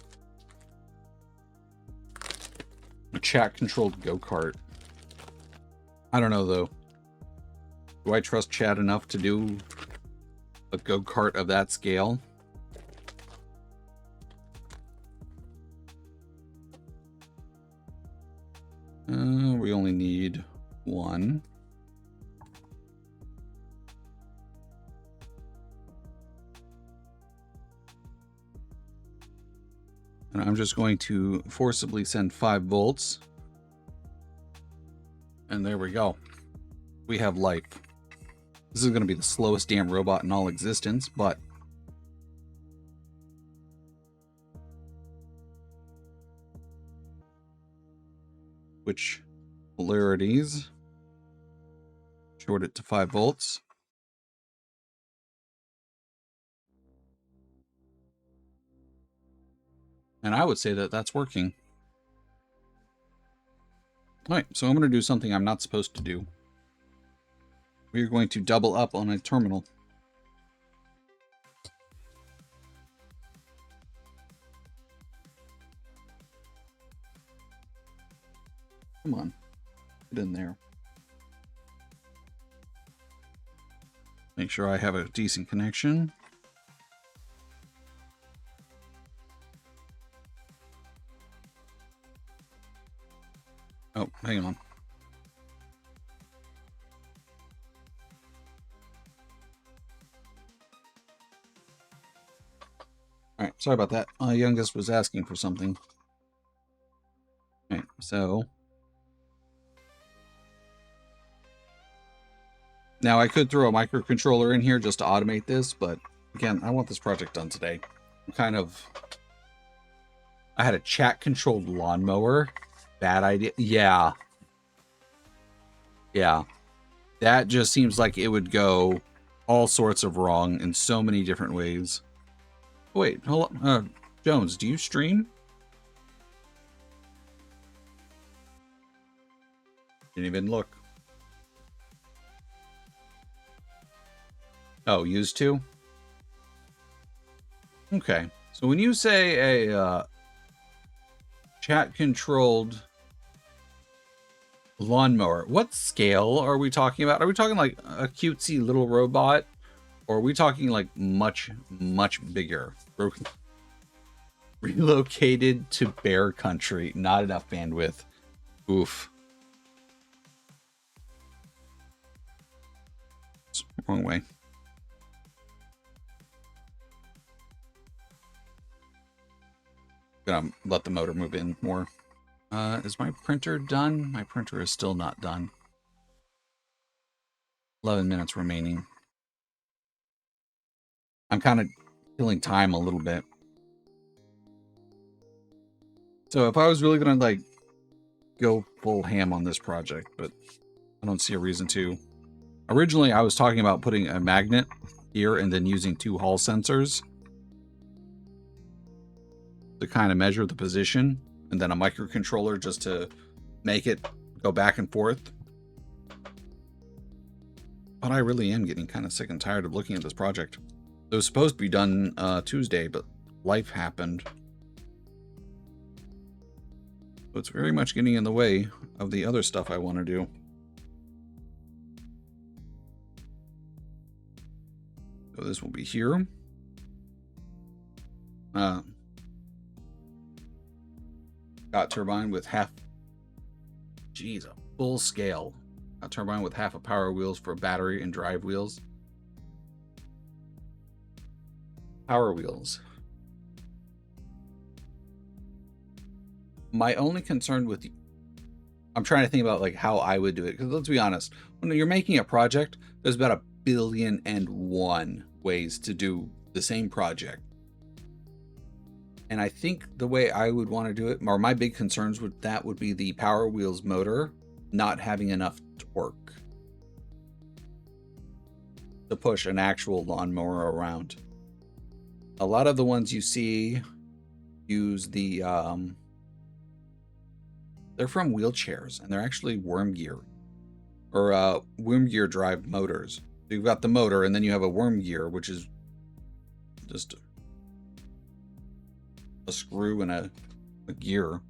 A chat-controlled go-kart. I don't know, though. Do I trust chat enough to do a go-kart of that scale? We only need 1. And I'm just going to forcibly send 5 volts. And there we go. We have life. This is going to be the slowest damn robot in all existence, but which polarities? Short it to 5 volts. And I would say that that's working. All right, so I'm going to do something I'm not supposed to do. We're going to double up on a terminal. Come on, get in there. Make sure I have a decent connection. Oh, hang on. All right, sorry about that. My youngest was asking for something. All right, so now I could throw a microcontroller in here just to automate this, but again, I want this project done today. I had a chat-controlled lawnmower. Bad idea. Yeah. Yeah. That just seems like it would go all sorts of wrong in so many different ways. Wait, hold on. Jones, do you stream? Didn't even look. Oh, used to? Okay. So when you say a chat-controlled lawnmower, what scale are we talking about? Are we talking like a cutesy little robot? Or are we talking like much, much bigger? Relocated to bear country. Not enough bandwidth. Oof. It's wrong way. Gonna let the motor move in more. Is my printer done? My printer is still not done. 11 minutes remaining. I'm kind of killing time a little bit. So if I was really gonna like go full ham on this project, but I don't see a reason to. Originally, I was talking about putting a magnet here and then using 2 Hall sensors to kind of measure the position, and then a microcontroller just to make it go back and forth. But I really am getting kind of sick and tired of looking at this project. It was supposed to be done Tuesday, but life happened. So it's very much getting in the way of the other stuff I want to do. So this will be here. Got turbine with half... Jeez, a full scale. A turbine with half a power wheels for battery and drive wheels. Power wheels. My only concern with... I'm trying to think about like how I would do it. Because let's be honest, when you're making a project, there's about 1,000,000,001 ways to do the same project. And I think the way I would want to do it, or my big concerns with that would be the Power Wheels motor not having enough torque to push an actual lawnmower around. A lot of the ones you see use the, they're from wheelchairs, and they're actually worm gear, or worm gear drive motors. So you've got the motor, and then you have a worm gear, which is just a screw and a gear.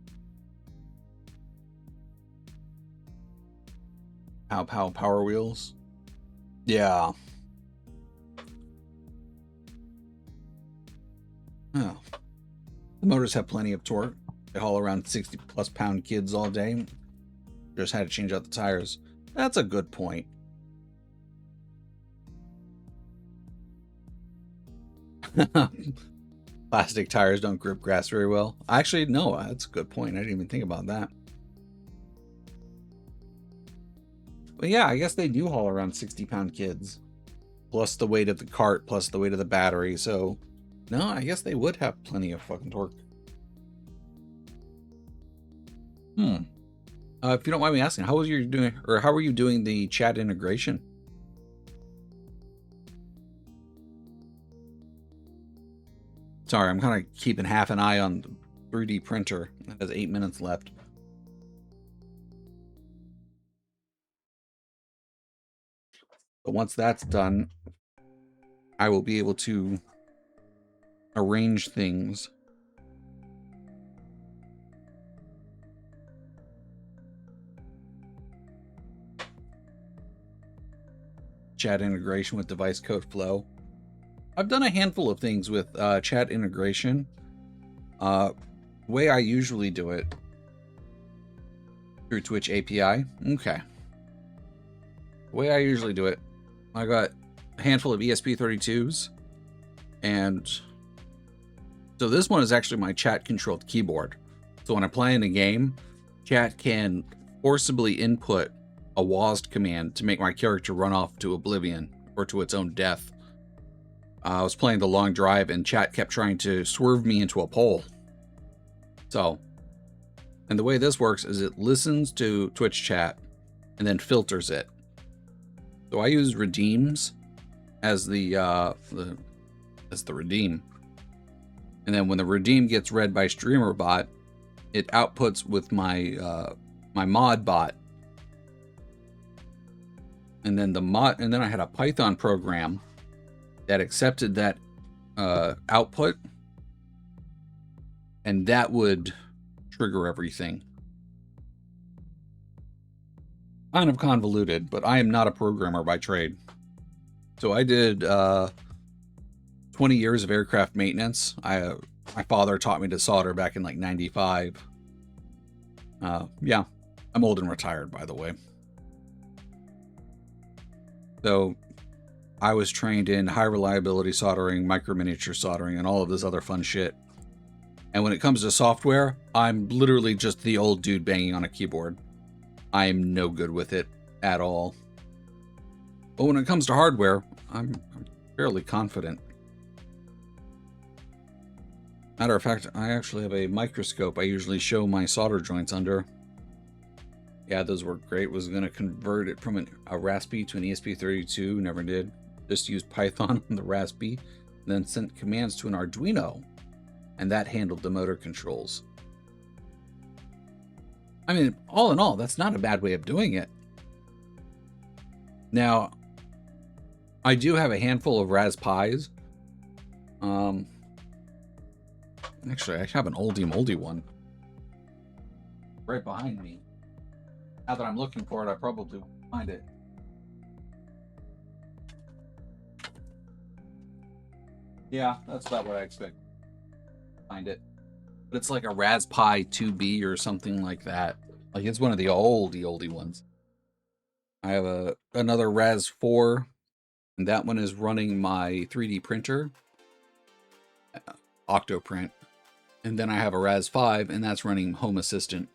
Power wheels. Yeah. Oh. The motors have plenty of torque. They haul around 60+ pound kids all day. Just had to change out the tires. That's a good point. Plastic tires don't grip grass very well. Actually, no, that's a good point. I didn't even think about that. But yeah, I guess they do haul around 60-pound kids. Plus the weight of the cart, plus the weight of the battery. So, no, I guess they would have plenty of fucking torque. If you don't mind me asking, how were you doing the chat integration? Sorry, I'm kind of keeping half an eye on the 3D printer. It has 8 minutes left. But once that's done, I will be able to arrange things. Chat integration with device code flow. I've done a handful of things with chat integration. The way I usually do it through Twitch API. Okay. The way I usually do it, I got a handful of ESP32s, and so this one is actually my chat controlled keyboard. So when I play in a game, chat can forcibly input a WASD command to make my character run off to oblivion or to its own death. I was playing the long drive and chat kept trying to swerve me into a pole. So, and the way this works is it listens to Twitch chat and then filters it. So I use redeems as the redeem. And then when the redeem gets read by StreamerBot, it outputs with my my mod bot. And then I had a Python program that accepted that output, and that would trigger everything. Kind of convoluted, but I am not a programmer by trade. So I did 20 years of aircraft maintenance. My father taught me to solder back in like 95. Yeah, I'm old and retired, by the way. So I was trained in high reliability soldering, micro miniature soldering, and all of this other fun shit. And when it comes to software, I'm literally just the old dude banging on a keyboard. I'm no good with it at all. But when it comes to hardware, I'm fairly confident. Matter of fact, I actually have a microscope I usually show my solder joints under. Yeah, those worked great. Was going to convert it from a Raspberry to an ESP32. Never did. Just used Python on the Raspberry. Then sent commands to an Arduino. And that handled the motor controls. I mean, all in all, that's not a bad way of doing it. Now, I do have a handful of Raspis. Actually, I have an oldie moldy one right behind me. Now that I'm looking for it, I probably will find it. Yeah, that's about what I expect. Find it. But it's like a Raspberry 2B or something like that. Like it's one of the oldie ones. I have another Ras 4, and that one is running my 3D printer, Octoprint. And then I have a Ras 5, and that's running Home Assistant.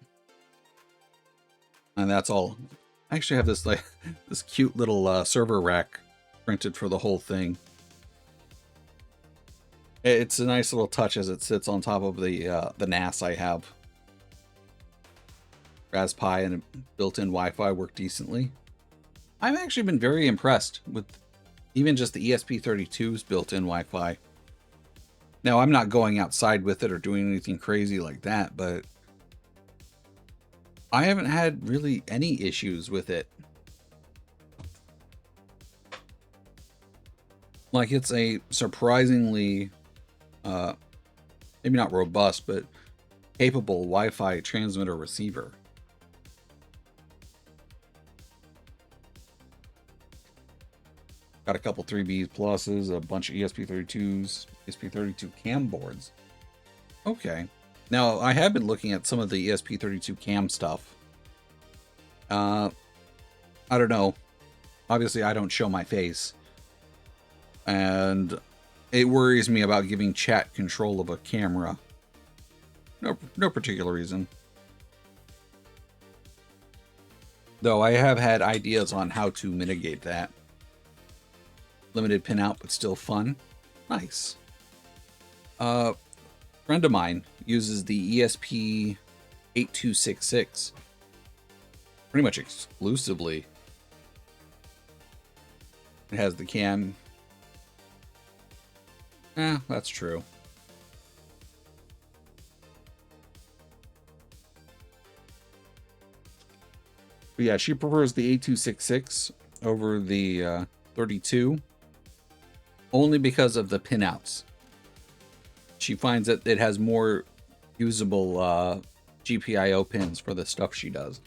And that's all. I actually have this like this cute little server rack printed for the whole thing. It's a nice little touch as it sits on top of the NAS I have. Raspberry and built-in Wi-Fi work decently. I've actually been very impressed with even just the ESP32's built-in Wi-Fi. Now, I'm not going outside with it or doing anything crazy like that, but I haven't had really any issues with it. Like, it's a surprisingly, maybe not robust, but capable Wi-Fi transmitter receiver. Got a couple 3B pluses, a bunch of ESP32s, ESP32 cam boards. Okay. Now, I have been looking at some of the ESP32 cam stuff. I don't know. Obviously, I don't show my face. And it worries me about giving chat control of a camera. No particular reason. Though I have had ideas on how to mitigate that. Limited pin out, but still fun. Nice. Friend of mine uses the ESP8266 pretty much exclusively. It has the cam. That's true. But yeah, she prefers the 8266 over the 32. Only because of the pinouts. She finds that it has more usable GPIO pins for the stuff she does.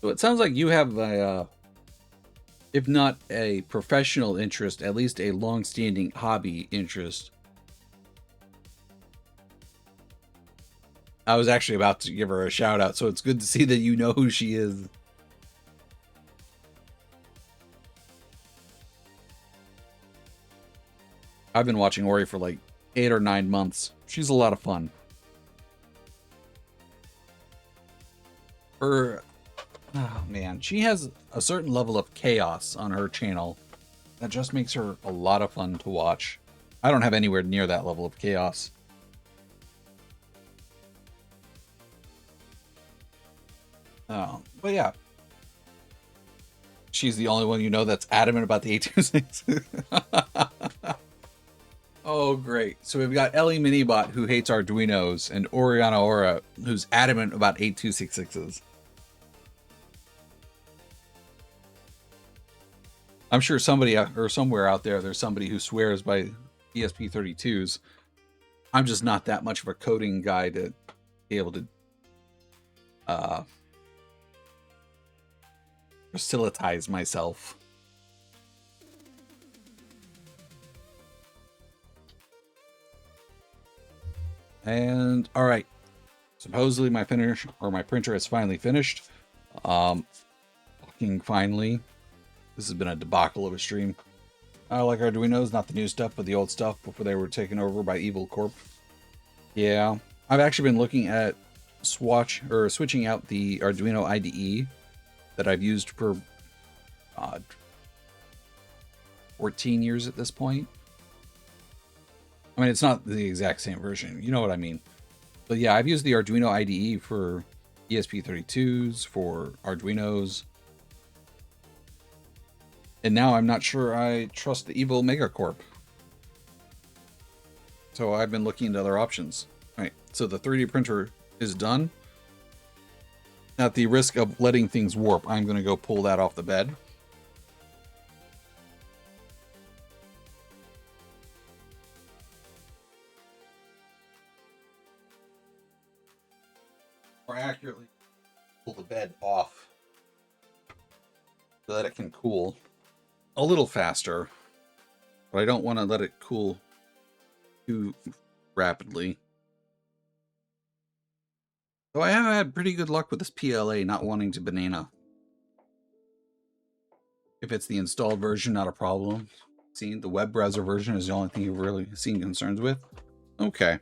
So it sounds like you have a, if not a professional interest, at least a long-standing hobby interest. I was actually about to give her a shout out, so it's good to see that you know who she is. I've been watching Ori for like 8 or 9 months. She's a lot of fun. Oh man, she has a certain level of chaos on her channel that just makes her a lot of fun to watch. I don't have anywhere near that level of chaos. But yeah. She's the only one you know that's adamant about the 826. Oh, great. So we've got Ellie Minibot, who hates Arduinos, and Oriana Ora, who's adamant about 8266s. I'm sure somebody or somewhere out there's somebody who swears by ESP32s. I'm just not that much of a coding guy to be able to facilitize myself. And all right, supposedly my printer is finally finished. Fucking finally. This has been a debacle of a stream. I like Arduinos, not the new stuff, but the old stuff before they were taken over by Evil Corp. Yeah, I've actually been looking at switching out the Arduino IDE that I've used for 14 years at this point. I mean, it's not the exact same version. You know what I mean. But yeah, I've used the Arduino IDE for ESP32s, for Arduinos. And now I'm not sure I trust the evil Megacorp. So I've been looking into other options. All right, so the 3D printer is done. At the risk of letting things warp, I'm going to go pull that off the bed. More accurately, pull the bed off so that it can cool a little faster. But I don't want to let it cool too rapidly. So I have had pretty good luck with this PLA not wanting to banana. If it's the installed version, not a problem. See, the web browser version is the only thing you've really seen concerns with. Okay.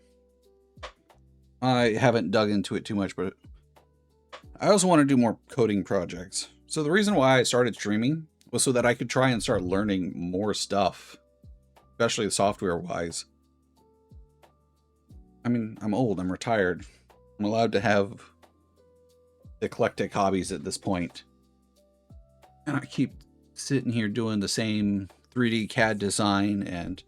I haven't dug into it too much, but I also want to do more coding projects. So the reason why I started streaming was so that I could try and start learning more stuff, especially software-wise. I mean, I'm old, I'm retired. I'm allowed to have eclectic hobbies at this point. And I keep sitting here doing the same 3D CAD design and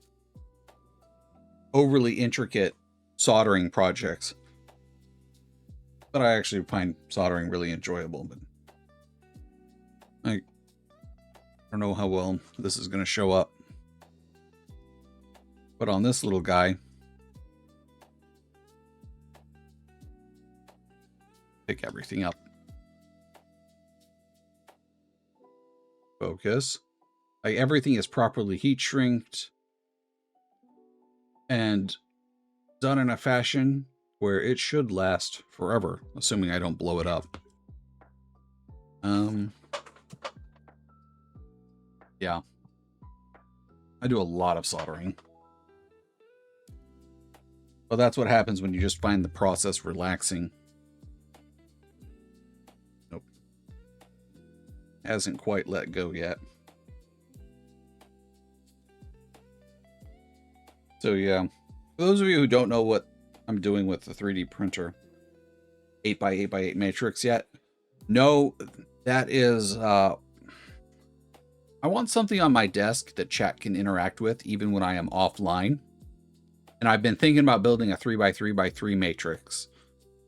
overly intricate soldering projects. But I actually find soldering really enjoyable. But I don't know how well this is going to show up. But on this little guy, pick everything up. Focus. Like everything is properly heat shrinked and done in a fashion where it should last forever, assuming I don't blow it up. Yeah. I do a lot of soldering. Well, that's what happens when you just find the process relaxing. Nope. Hasn't quite let go yet. So yeah, for those of you who don't know what I'm doing with the 3D printer 8x8x8 matrix yet, no, that is, I want something on my desk that chat can interact with even when I am offline. And I've been thinking about building a 3x3x3 matrix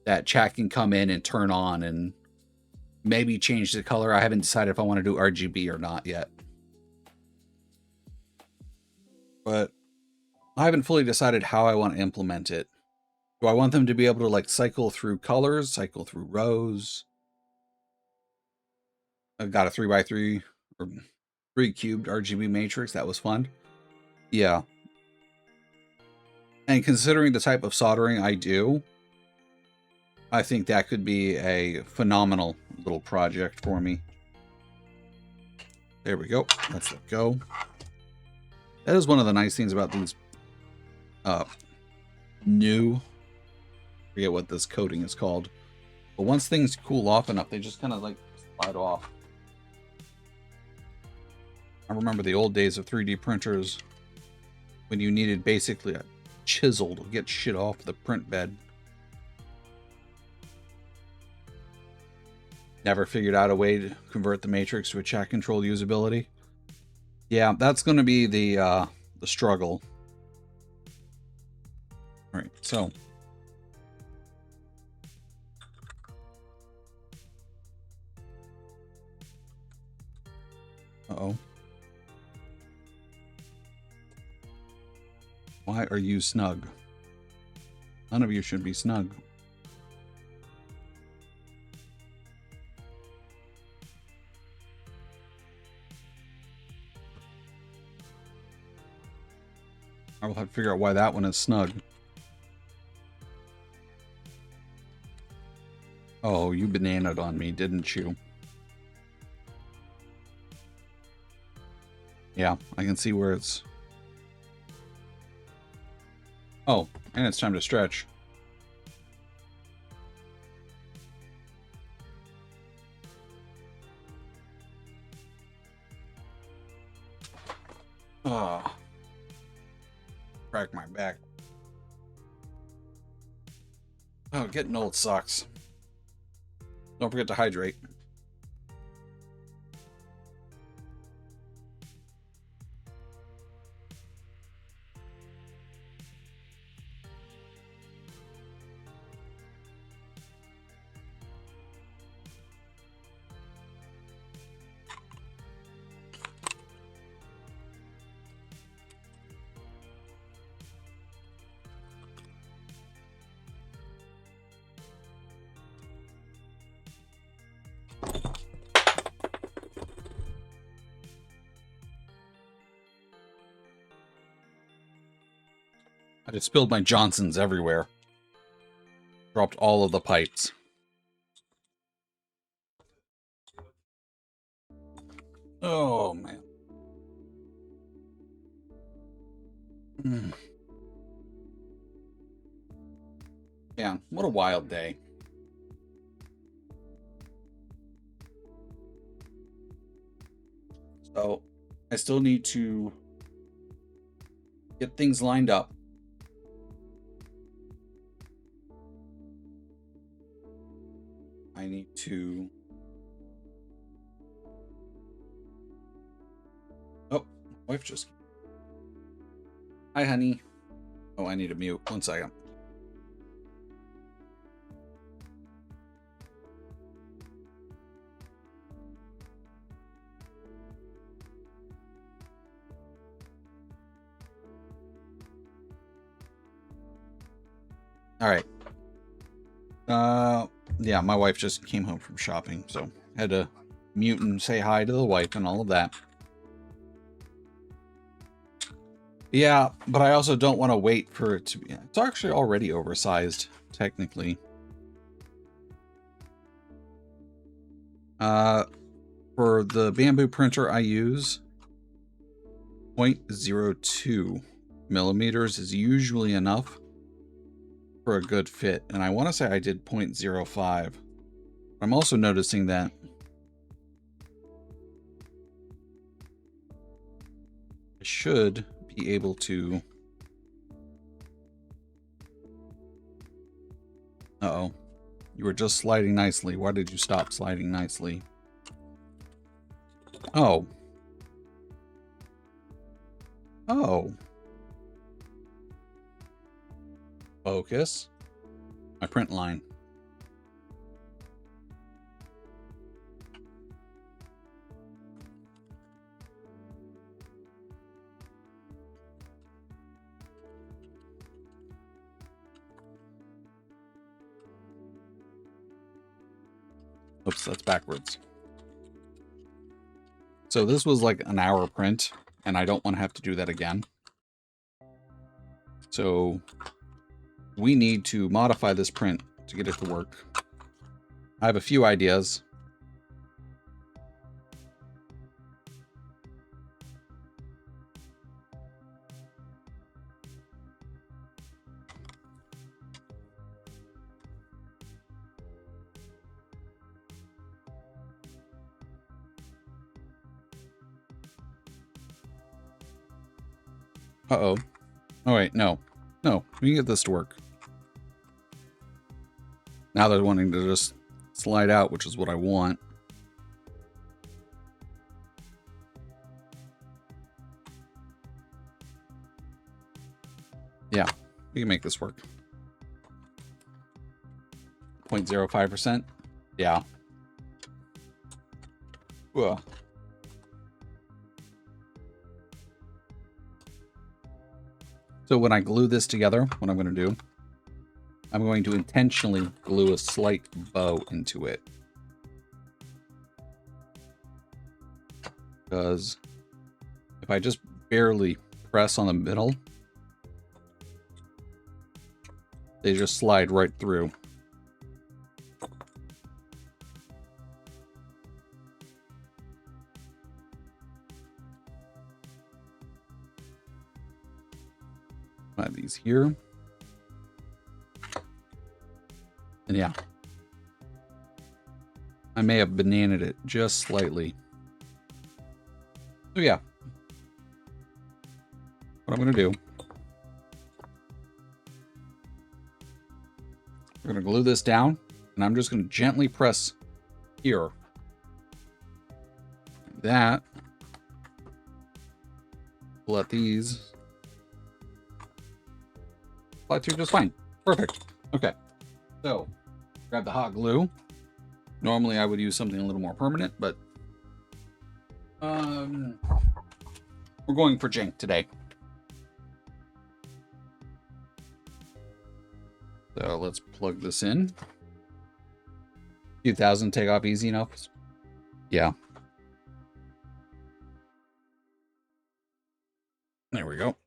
that chat can come in and turn on and maybe change the color. I haven't decided if I want to do RGB or not yet. But I haven't fully decided how I want to implement it. Do I want them to be able to like cycle through colors, cycle through rows? I've got a 3x3 or 3 cubed RGB matrix. That was fun. Yeah. And considering the type of soldering I do, I think that could be a phenomenal little project for me. There we go. Let's let go. That is one of the nice things about these new, I forget what this coating is called, but once things cool off enough, they just kind of like slide off. I remember the old days of 3D printers when you needed basically a chisel to get shit off the print bed. Never figured out a way to convert the matrix to a chat control usability. Yeah, that's going to be the struggle. All right, so uh-oh. Why are you snug? None of you should be snug. I will have to figure out why that one is snug. Oh, you bananaed on me, didn't you? Yeah, I can see where it's... Oh, and it's time to stretch. Ah. Crack my back. Oh, getting old sucks. Don't forget to hydrate. I just spilled my Johnsons everywhere. Dropped all of the pipes. Oh, man. Yeah, what a wild day. So, I still need to get things lined up. I need to... Oh, my wife just... Hi, honey. Oh, I need to mute. 1 second. All right. Yeah, my wife just came home from shopping, so had to mute and say hi to the wife and all of that. Yeah, but I also don't want to wait for it to be... It's actually already oversized, technically. For the bamboo printer I use, 0.02 millimeters is usually enough for a good fit. And I want to say I did 0.05. I'm also noticing that I should be able to... Uh-oh. You were just sliding nicely. Why did you stop sliding nicely? Oh. Oh. Focus. My print line. Oops, that's backwards. So this was like an hour print, and I don't want to have to do that again. So we need to modify this print to get it to work. I have a few ideas. Uh-oh. Oh, wait, no. No, we can get this to work. Now they're wanting to just slide out, which is what I want. Yeah, we can make this work. 0.05%? Yeah. Ugh. So when I glue this together, what I'm going to do, I'm going to intentionally glue a slight bow into it. Because if I just barely press on the middle, they just slide right through. Add these here. And yeah, I may have bananaed it just slightly. So yeah, what I'm going to do We're going to glue this down, and I'm just going to gently press here. That. Let these apply through just fine. Perfect. Okay. So, grab the hot glue. Normally I would use something a little more permanent, but we're going for jank today. So let's plug this in. 2000 take off easy enough. Yeah. There we go.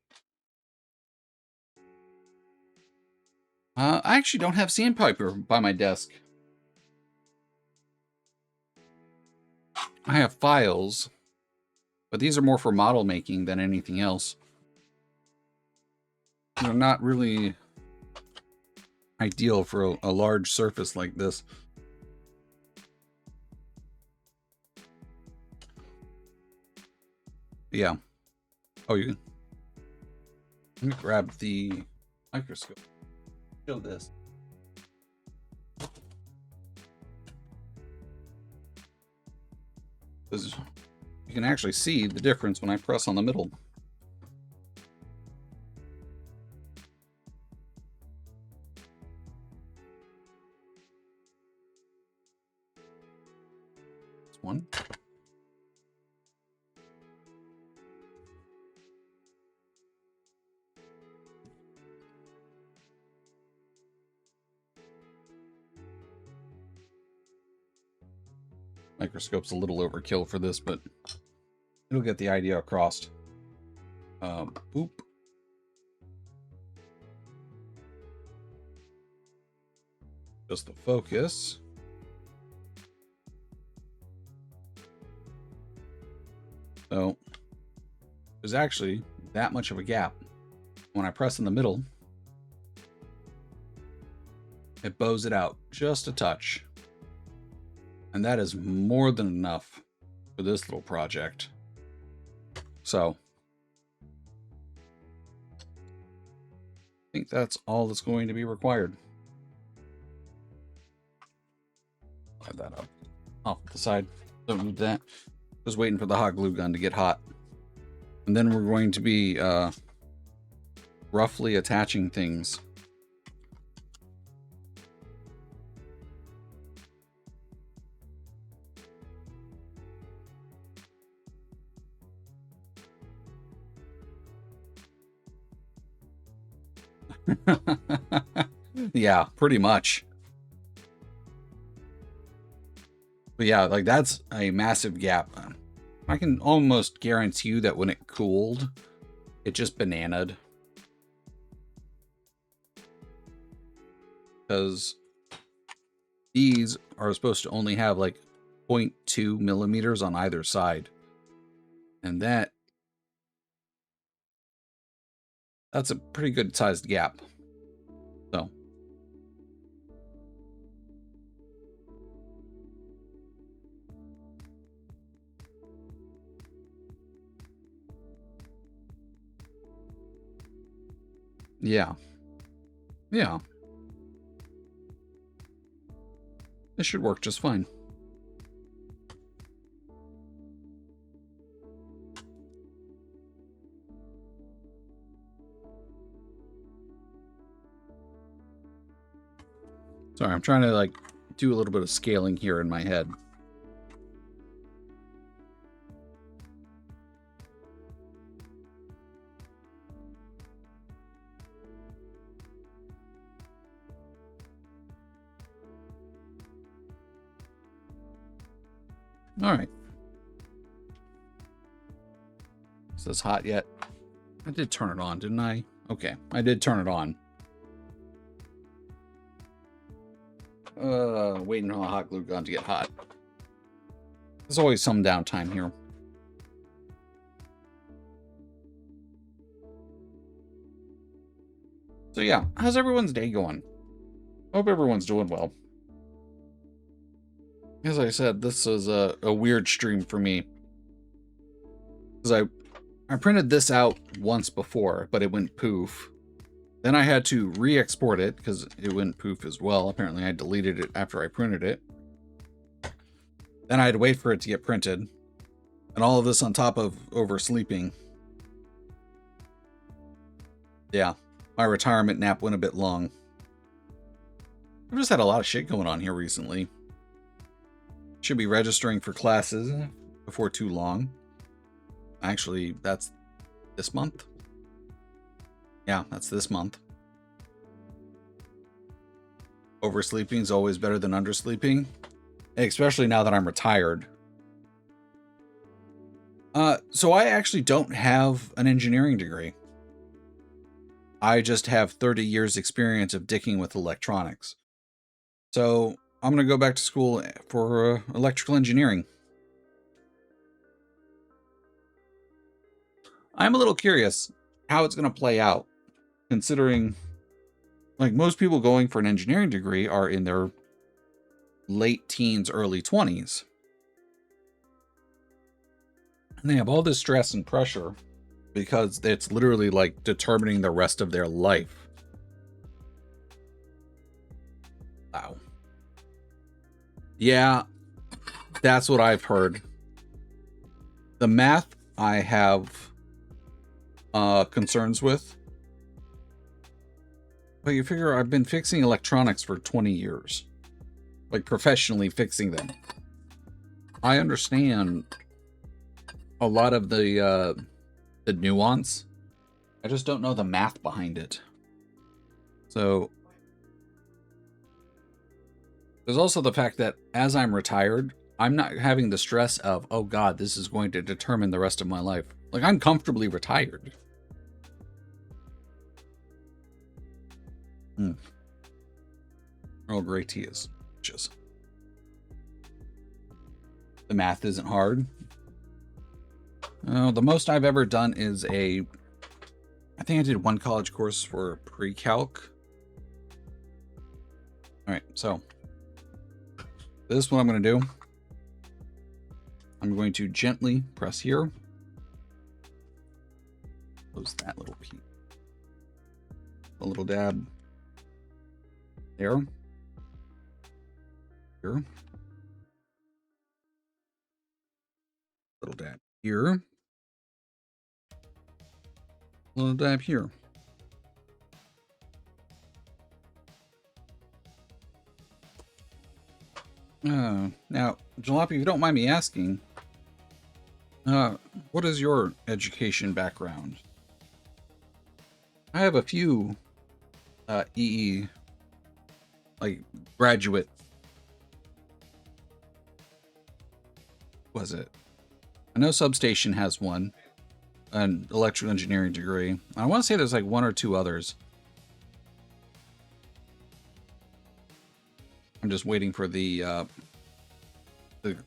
I actually don't have sandpaper by my desk. I have files, but these are more for model making than anything else. They're not really ideal for a large surface like this. Yeah. Oh, you can. Let me grab the microscope. Show this. Because you can actually see the difference when I press on the middle. This one. Microscope's a little overkill for this, but it'll get the idea across. Boop. Just the focus. So there's actually that much of a gap. When I press in the middle, it bows it out just a touch. And that is more than enough for this little project. So I think that's all that's going to be required. Have that up off the side. Don't need that. Just waiting for the hot glue gun to get hot. And then we're going to be roughly attaching things. Yeah, pretty much. But yeah, like that's a massive gap. I can almost guarantee you that when it cooled, it just bananaed. Because these are supposed to only have like 0.2 millimeters on either side. And that's a pretty good sized gap. So. Yeah. Yeah. This should work just fine. Sorry, I'm trying to like do a little bit of scaling here in my head. All right. Is this hot yet? I did turn it on, didn't I? Okay, I did turn it on. Waiting on a hot glue gun to get hot. There's always some downtime here. So yeah, how's everyone's day going? Hope everyone's doing well. As I said, this is a weird stream for me. Because I printed this out once before, but it went poof. Then I had to re-export it because it wouldn't poof as well. Apparently I deleted it after I printed it. Then I had to wait for it to get printed. And all of this on top of oversleeping. Yeah, my retirement nap went a bit long. I've just had a lot of shit going on here recently. Should be registering for classes before too long. Actually, that's this month. Yeah, that's this month. Oversleeping is always better than undersleeping, especially now that I'm retired. So I actually don't have an engineering degree. I just have 30 years experience of dicking with electronics. So I'm going to go back to school for electrical engineering. I'm a little curious how it's going to play out, considering like most people going for an engineering degree are in their late teens, early 20s. And they have all this stress and pressure because it's literally like determining the rest of their life. Wow. Yeah, that's what I've heard. The math I have concerns with. But you figure I've been fixing electronics for 20 years. Like professionally fixing them. I understand a lot of the nuance. I just don't know the math behind it. So there's also the fact that as I'm retired, I'm not having the stress of, oh God, this is going to determine the rest of my life. Like I'm comfortably retired. Earl Grey tea is just. The math isn't hard. The most I've ever done is I think I did one college course for pre-calc. All right, so this is what I'm going to do. I'm going to gently press here. Close that little piece. A little dab. There. Here. Little dab here. Little dab here. Now, Jalopy, if you don't mind me asking, what is your education background? I have a few EE, like graduate. Was it? I know Substation has one, an electrical engineering degree. I want to say there's like one or two others. I'm just waiting for the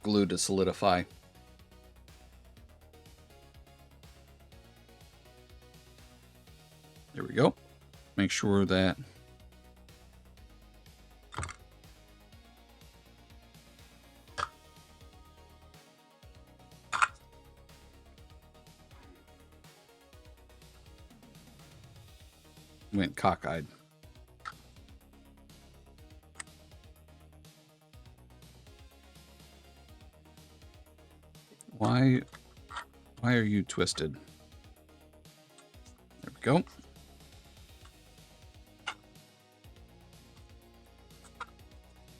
glue to solidify. There we go. Make sure that went cockeyed. Why are you twisted? There we go.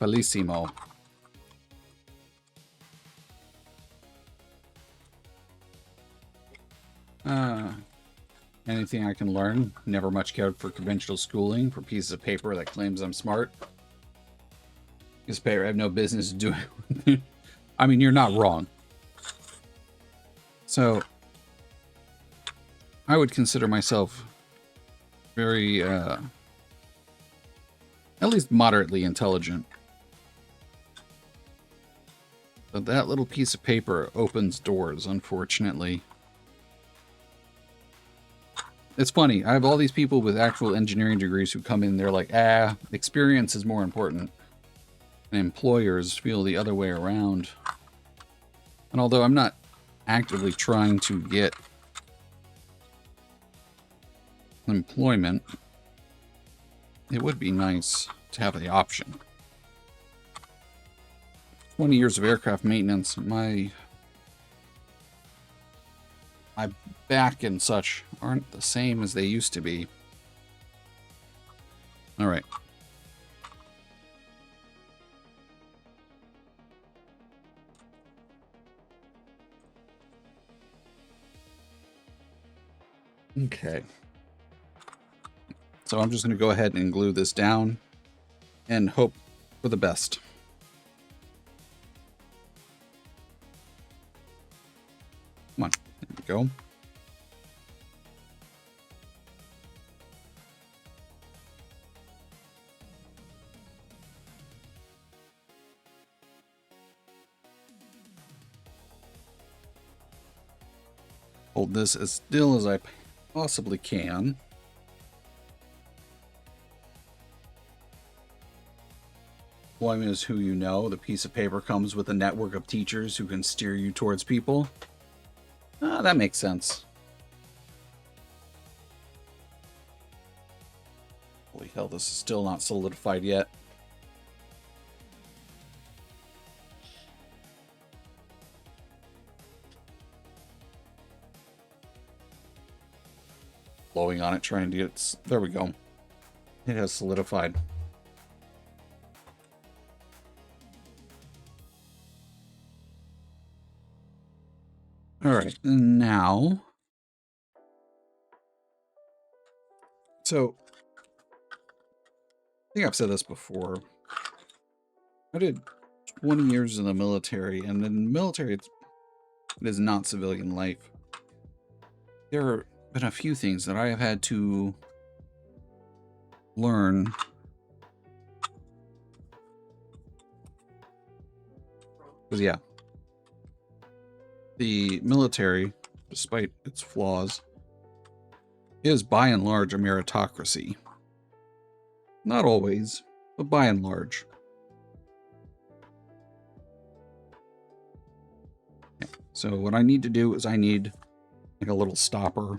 Bellissimo. Anything I can learn. Never much cared for conventional schooling for pieces of paper that claims I'm smart. This paper I have no business doing. I mean, you're not wrong. So, I would consider myself very, at least moderately intelligent. But that little piece of paper opens doors, unfortunately. It's funny. I have all these people with actual engineering degrees who come in, they're like, experience is more important. And employers feel the other way around. And although I'm not actively trying to get employment, it would be nice to have the option. 20 years of aircraft maintenance, my back and such aren't the same as they used to be. All right. Okay. So I'm just going to go ahead and glue this down and hope for the best. Come on. There we go. Hold this as still as I possibly can. Employment is who you know. The piece of paper comes with a network of teachers who can steer you towards people. Ah, that makes sense. Holy hell, this is still not solidified yet. Blowing on it, trying to get it. There we go. It has solidified. All right, now. So, I think I've said this before. I did 20 years in the military, and in the military, it is not civilian life. There have been a few things that I have had to learn. Because, yeah, the military, despite its flaws, is by and large a meritocracy. Not always, but by and large. Okay. So what I need to do is I need like a little stopper.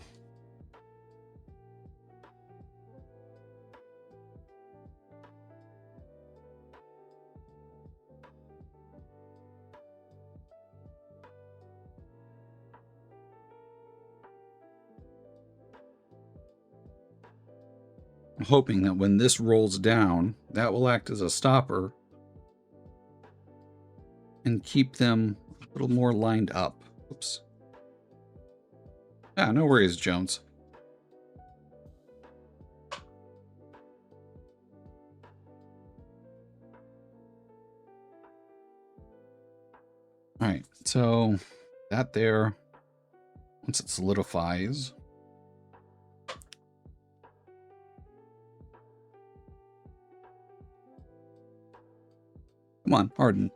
I'm hoping that when this rolls down, that will act as a stopper and keep them a little more lined up. Oops. Ah, no worries, Jones. All right, so that there, once it solidifies, come on, harden.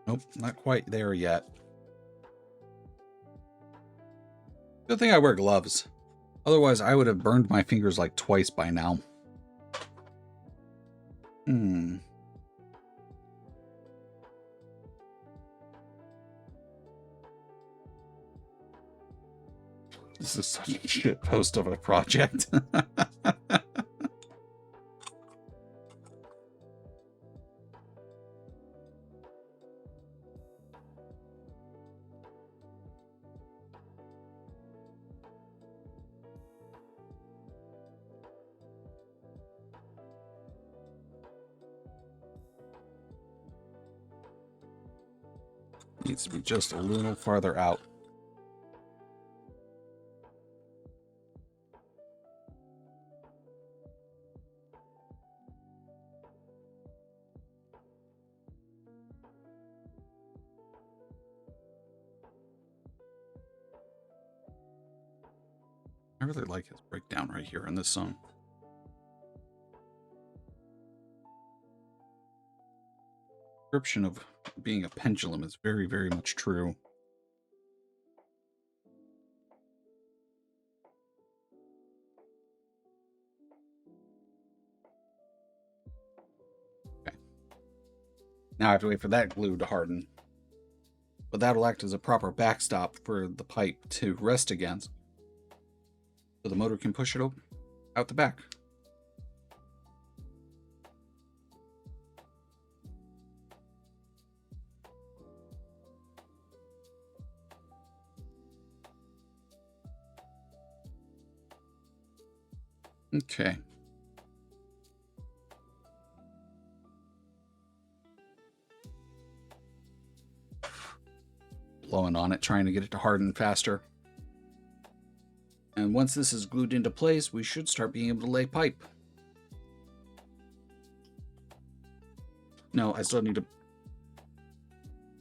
Nope, not quite there yet. Good thing I wear gloves. Otherwise, I would have burned my fingers like twice by now. This is such a shit post of a project. Needs to be just a little farther out. I really like his breakdown right here in this song. Description of being a pendulum is very, very much true. Okay. Now I have to wait for that glue to harden. but that'll act as a proper backstop for the pipe to rest against, so the motor can push it out the back. Okay. Blowing on it, trying to get it to harden faster. And once this is glued into place, we should start being able to lay pipe. No, I still need to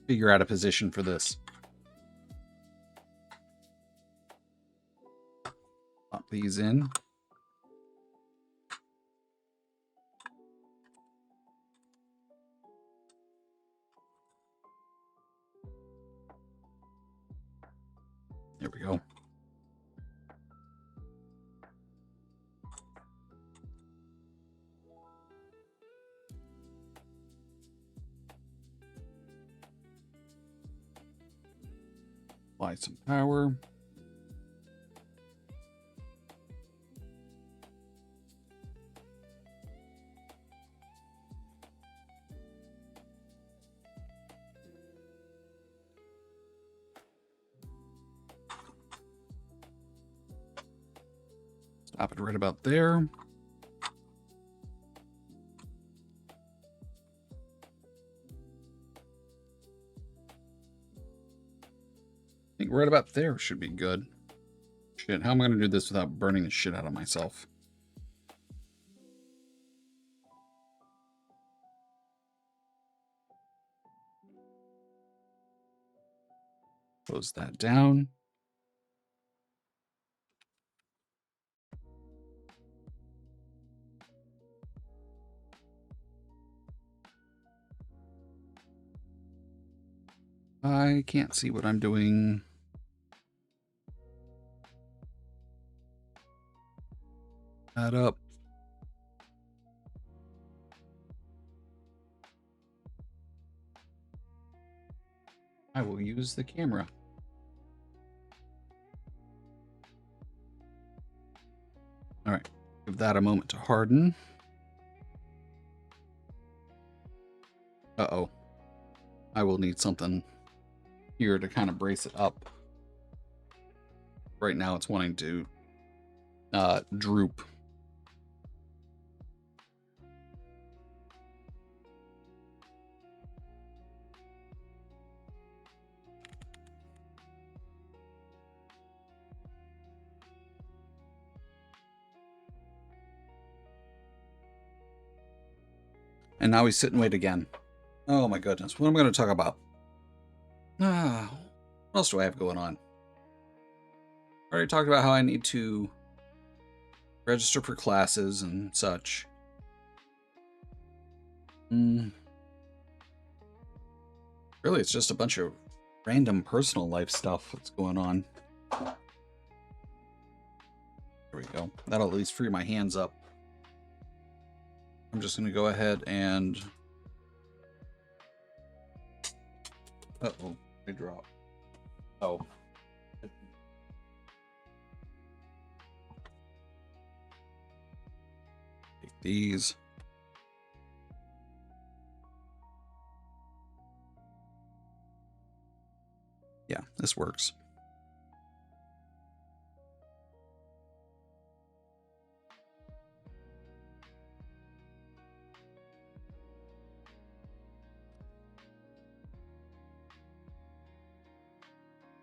figure out a position for this. Pop these in. There we go. Apply some power. Stop it right about there. I think right about there should be good. Shit, how am I going to do this without burning the shit out of myself? Close that down. I can't see what I'm doing. That up. I will use the camera. All right, give that a moment to harden. Uh-oh. I will need something here to kind of brace it up. Right now it's wanting to droop. And now we sit and wait again. Oh my goodness, what am I going to talk about? What else do I have going on? I already talked about how I need to register for classes and such. Really, it's just a bunch of random personal life stuff that's going on. There we go. That'll at least free my hands up. I'm just going to go ahead and... Uh-oh, I dropped. Oh. Take these. Yeah, this works.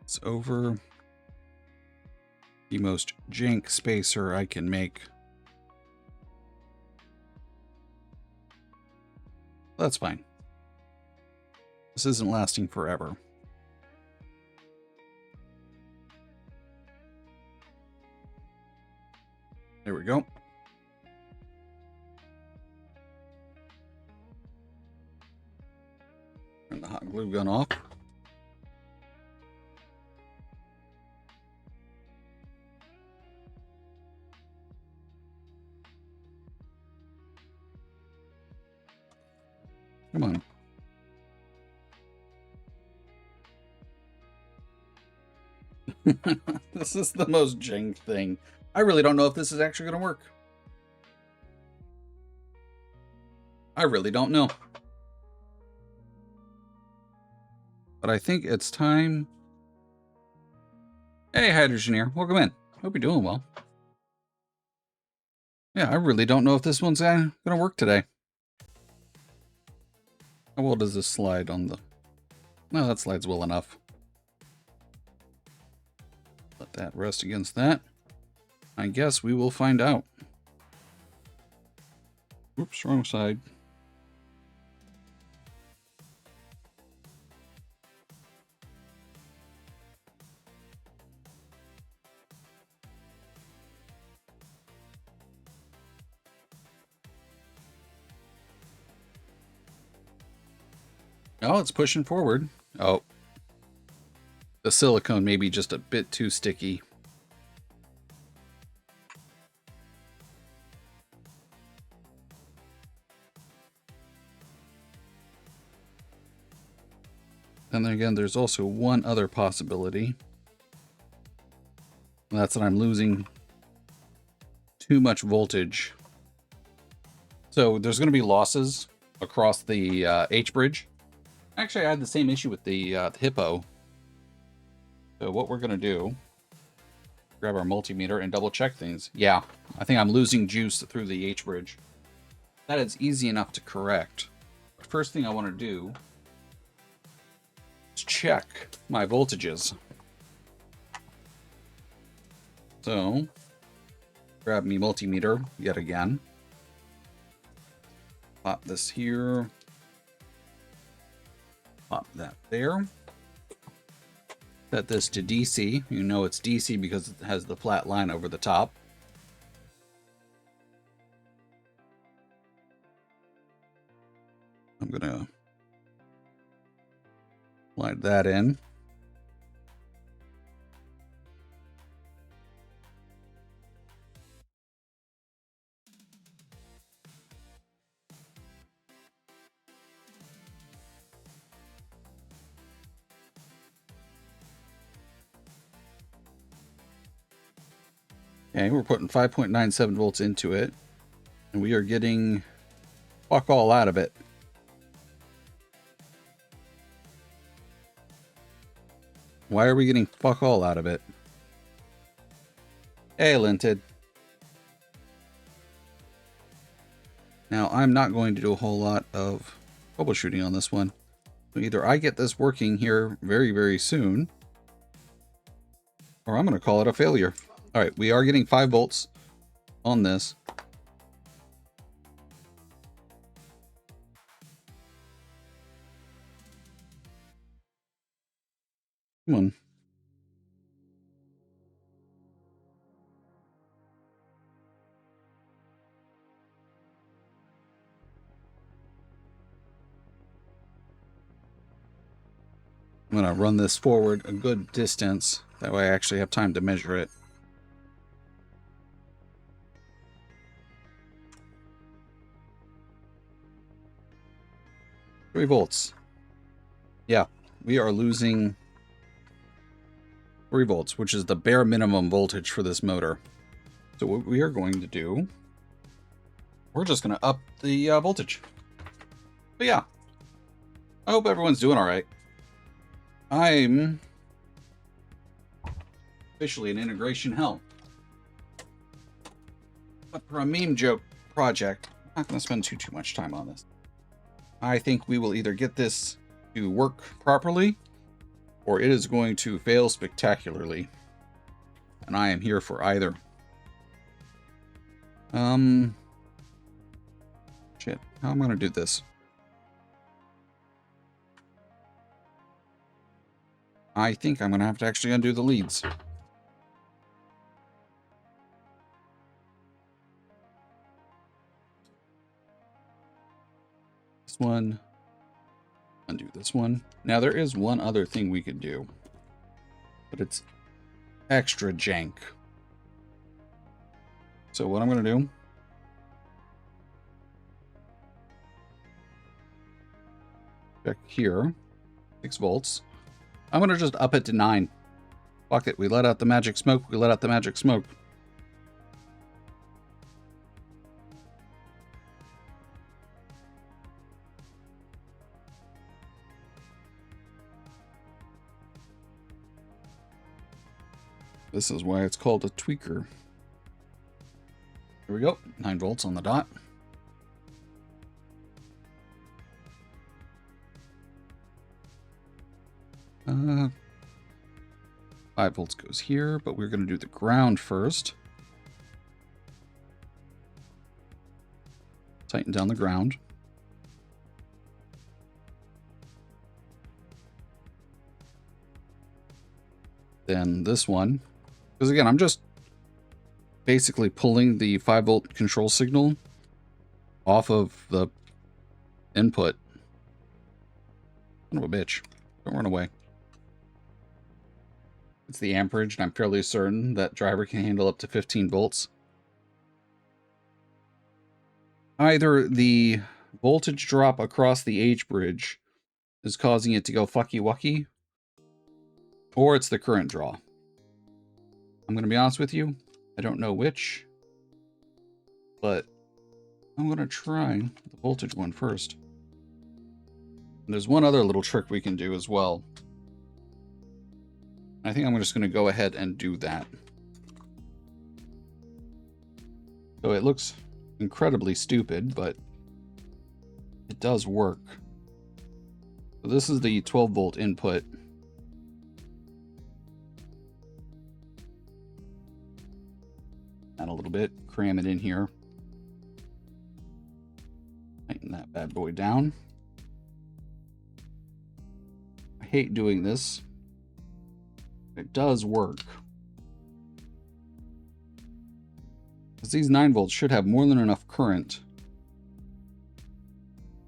It's over. The most jank spacer I can make. That's fine. This isn't lasting forever. There we go. Turn the hot glue gun off. Come on. This is the most jank thing. I really don't know if this is actually going to work. I really don't know. But I think it's time. Hey, Hydrogeneer, welcome in. Hope you're doing well. Yeah, I really don't know if this one's going to work today. How well does this slide on the... No, that slides well enough. Let that rest against that. I guess we will find out. Oops, wrong side. Oh, it's pushing forward. Oh. The silicone may be just a bit too sticky. And then again, there's also one other possibility. And that's that I'm losing too much voltage. So there's going to be losses across the H bridge. Actually, I had the same issue with the Hippo. So what we're going to do, grab our multimeter and double check things. Yeah, I think I'm losing juice through the H bridge. That is easy enough to correct. But first thing I want to do is check my voltages. So, grab me multimeter yet again. Pop this here. Pop that there. Set this to DC. You know it's DC because it has the flat line over the top. I'm gonna slide that in. Okay, we're putting 5.97 volts into it, and we are getting fuck all out of it. Why are we getting fuck all out of it? Hey, Linted. Now, I'm not going to do a whole lot of troubleshooting on this one. So either I get this working here very, very soon, or I'm going to call it a failure. All right, we are getting 5 volts on this. Come on. I'm going to run this forward a good distance. That way I actually have time to measure it. Three volts. Yeah, we are losing 3 volts, which is the bare minimum voltage for this motor. So what we are going to do, we're just going to up the voltage. But yeah, I hope everyone's doing all right. I'm officially an integration hell. But for a meme joke project, I'm not going to spend too much time on this. I think we will either get this to work properly, or it is going to fail spectacularly. And I am here for either. Shit, how am I going to do this? I think I'm going to have to actually undo the leads. This one. Undo this one. Now there is one other thing we could do, but it's extra jank. So what I'm going to do, check here, 6 volts. I'm going to just up it to 9. Fuck it. We let out the magic smoke. We let out the magic smoke. This is why it's called a tweaker. Here we go. 9 volts on the dot. Uh, 5 volts goes here, but we're going to do the ground first. Tighten down the ground. Then this one, because again, I'm just basically pulling the 5-volt control signal off of the input. Son of a bitch. Don't run away. It's the amperage, and I'm fairly certain that driver can handle up to 15 volts. Either the voltage drop across the H bridge is causing it to go fucky-wucky, or it's the current draw. I'm going to be honest with you, I don't know which, but I'm going to try the voltage one first. And there's one other little trick we can do as well. I think I'm just going to go ahead and do that. So it looks incredibly stupid, but it does work. So this is the 12 volt input. Add a little bit, cram it in here. Tighten that bad boy down. I hate doing this. It does work. Because these 9 volts should have more than enough current.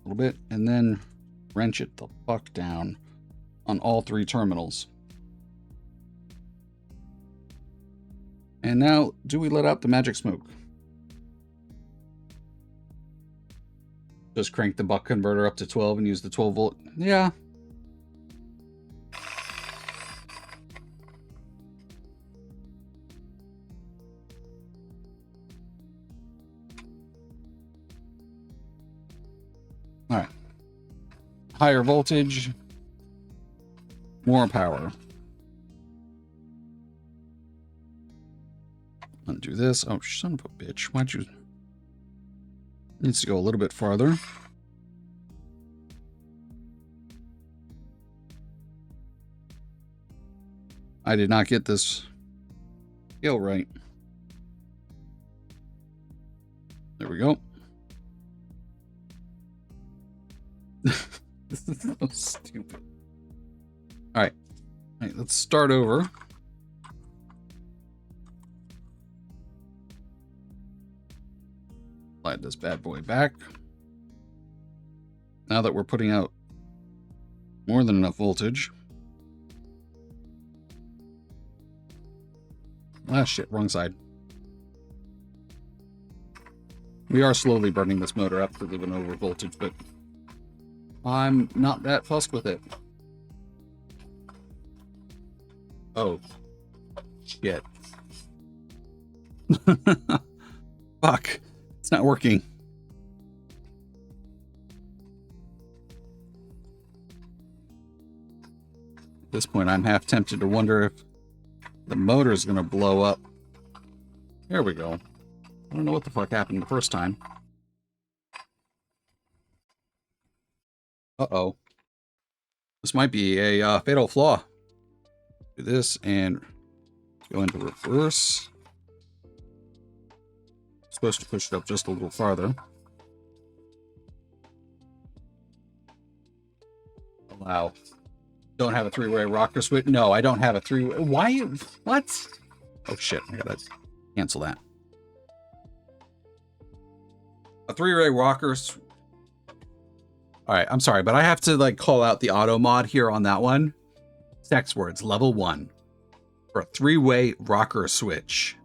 A little bit, and then wrench it the fuck down on all 3 terminals. And now, do we let out the magic smoke? Just crank the buck converter up to 12 and use the 12 volt? Yeah. All right. Higher voltage, more power. Undo this. Oh, son of a bitch. Why'd you... Needs to go a little bit farther. I did not get this scale right. There we go. This is so stupid. All right, let's start over. Slide this bad boy back. Now that we're putting out more than enough voltage. Ah, shit, wrong side. We are slowly burning this motor up because of an over voltage, but I'm not that fussed with it. Oh. Shit. Fuck. It's not working. At this point, I'm half tempted to wonder if the motor is going to blow up. There we go. I don't know what the fuck happened the first time. Uh-oh. This might be a fatal flaw. Do this and go into reverse. Supposed to push it up just a little farther. Allow. Don't have a 3-way rocker switch. No, I don't have a 3-way. Why? What? Oh shit! I gotta cancel that. A 3-way rocker. All right, I'm sorry, but I have to like call out the auto mod here on that one. Sex words level 1 for a 3-way rocker switch.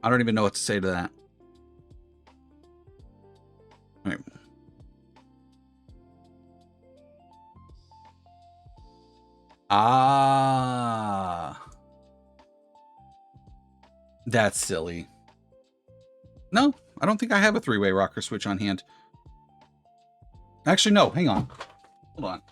I don't even know what to say to that. All right. Ah. That's silly. No, I don't think I have a three-way rocker switch on hand. Actually, no. Hang on. Hold on.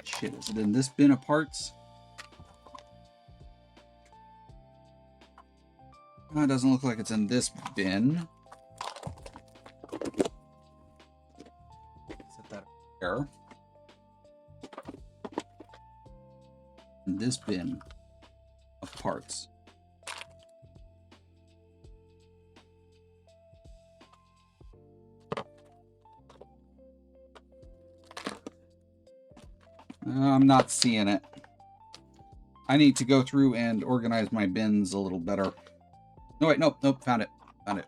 Shit, is it in this bin of parts? Oh, it doesn't look like it's in this bin. Set that there. In this bin of parts. I'm not seeing it. I need to go through and organize my bins a little better. No, wait, nope, found it. Found it.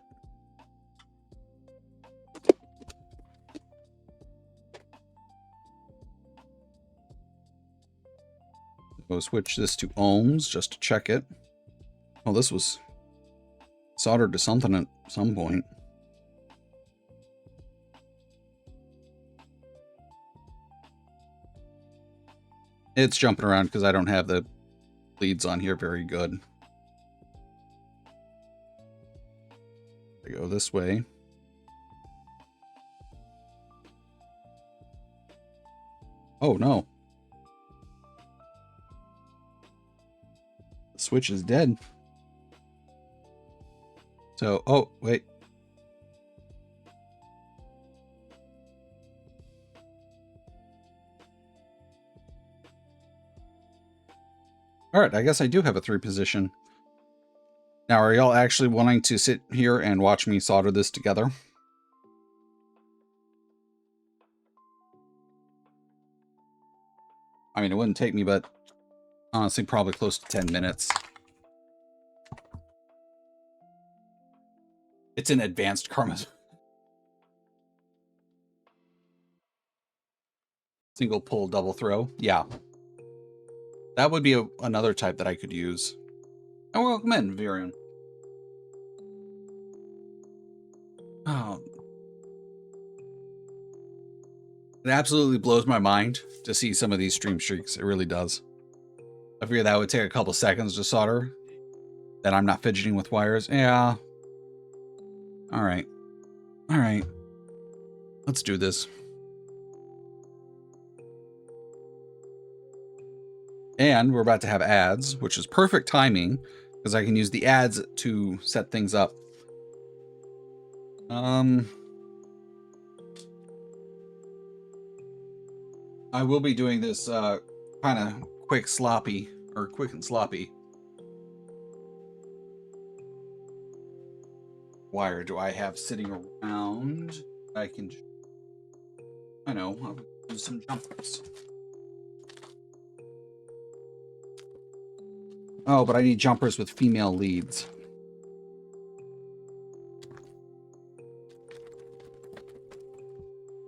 Go switch this to ohms just to check it. Oh, this was soldered to something at some point. It's jumping around because I don't have the leads on here very good. I go this way. Oh no. The switch is dead. So, oh, wait. All right, I guess I do have a 3-position. Now, are y'all actually wanting to sit here and watch me solder this together? I mean, it wouldn't take me, but honestly, probably close to 10 minutes. It's an advanced karma. Single pull, double throw. Yeah. That would be another type that I could use. And welcome in, Virion. Oh. It absolutely blows my mind to see some of these stream streaks. It really does. I figured that would take a couple seconds to solder. That I'm not fidgeting with wires. Yeah. All right. All right. Let's do this. And we're about to have ads, which is perfect timing because I can use the ads to set things up. I will be doing this kind of quick and sloppy. Wire do I have sitting around? I can, I know, I'll do some jumpers. Oh, but I need jumpers with female leads.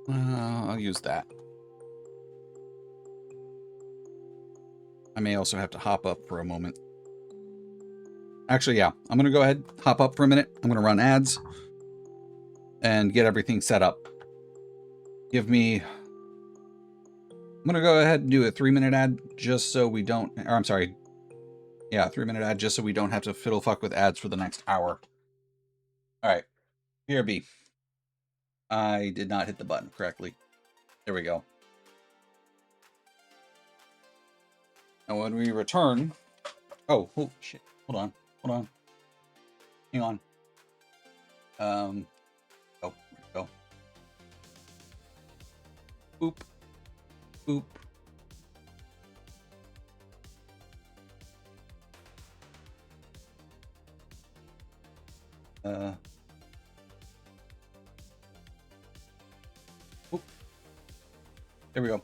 I'll use that. I may also have to hop up for a moment. Actually, yeah, I'm going to go ahead, hop up for a minute. I'm going to run ads and get everything set up. Give me... I'm going to go ahead and do a 3-minute ad just so we don't... Or I'm sorry. Yeah, 3-minute ad just so we don't have to fiddle fuck with ads for the next hour. All right. BRB. I did not hit the button correctly. There we go. And when we return... Oh, shit. Hold on. Hang on. Oh, there we go. Boop. Boop. Oop. There we go.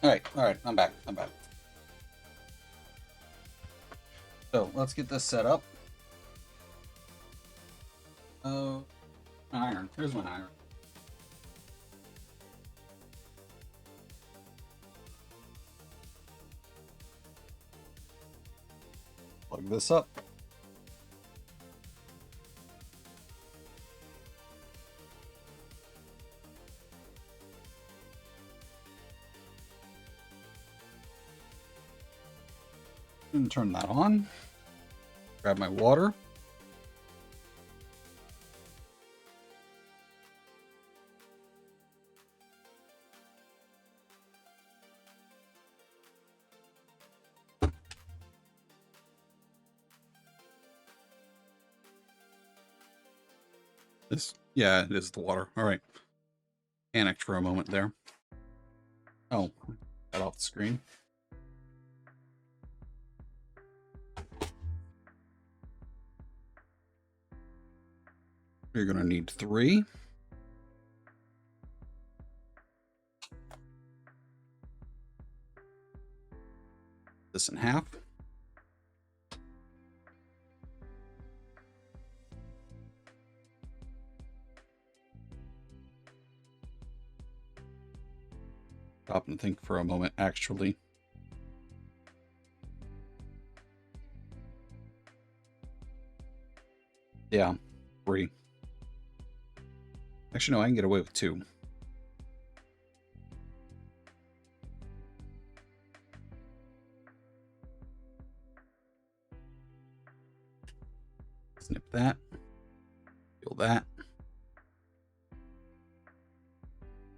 All right, I'm back. So let's get this set up. Iron. Here's my iron. Plug this up. And turn that on. Grab my water. Yeah, it is the water. All right. Panicked for a moment there. Oh, got off the screen. You're going to need 3. This in half. Stop and think for a moment, actually. Yeah, 3. Actually, no, I can get away with 2. Snip that. Peel that.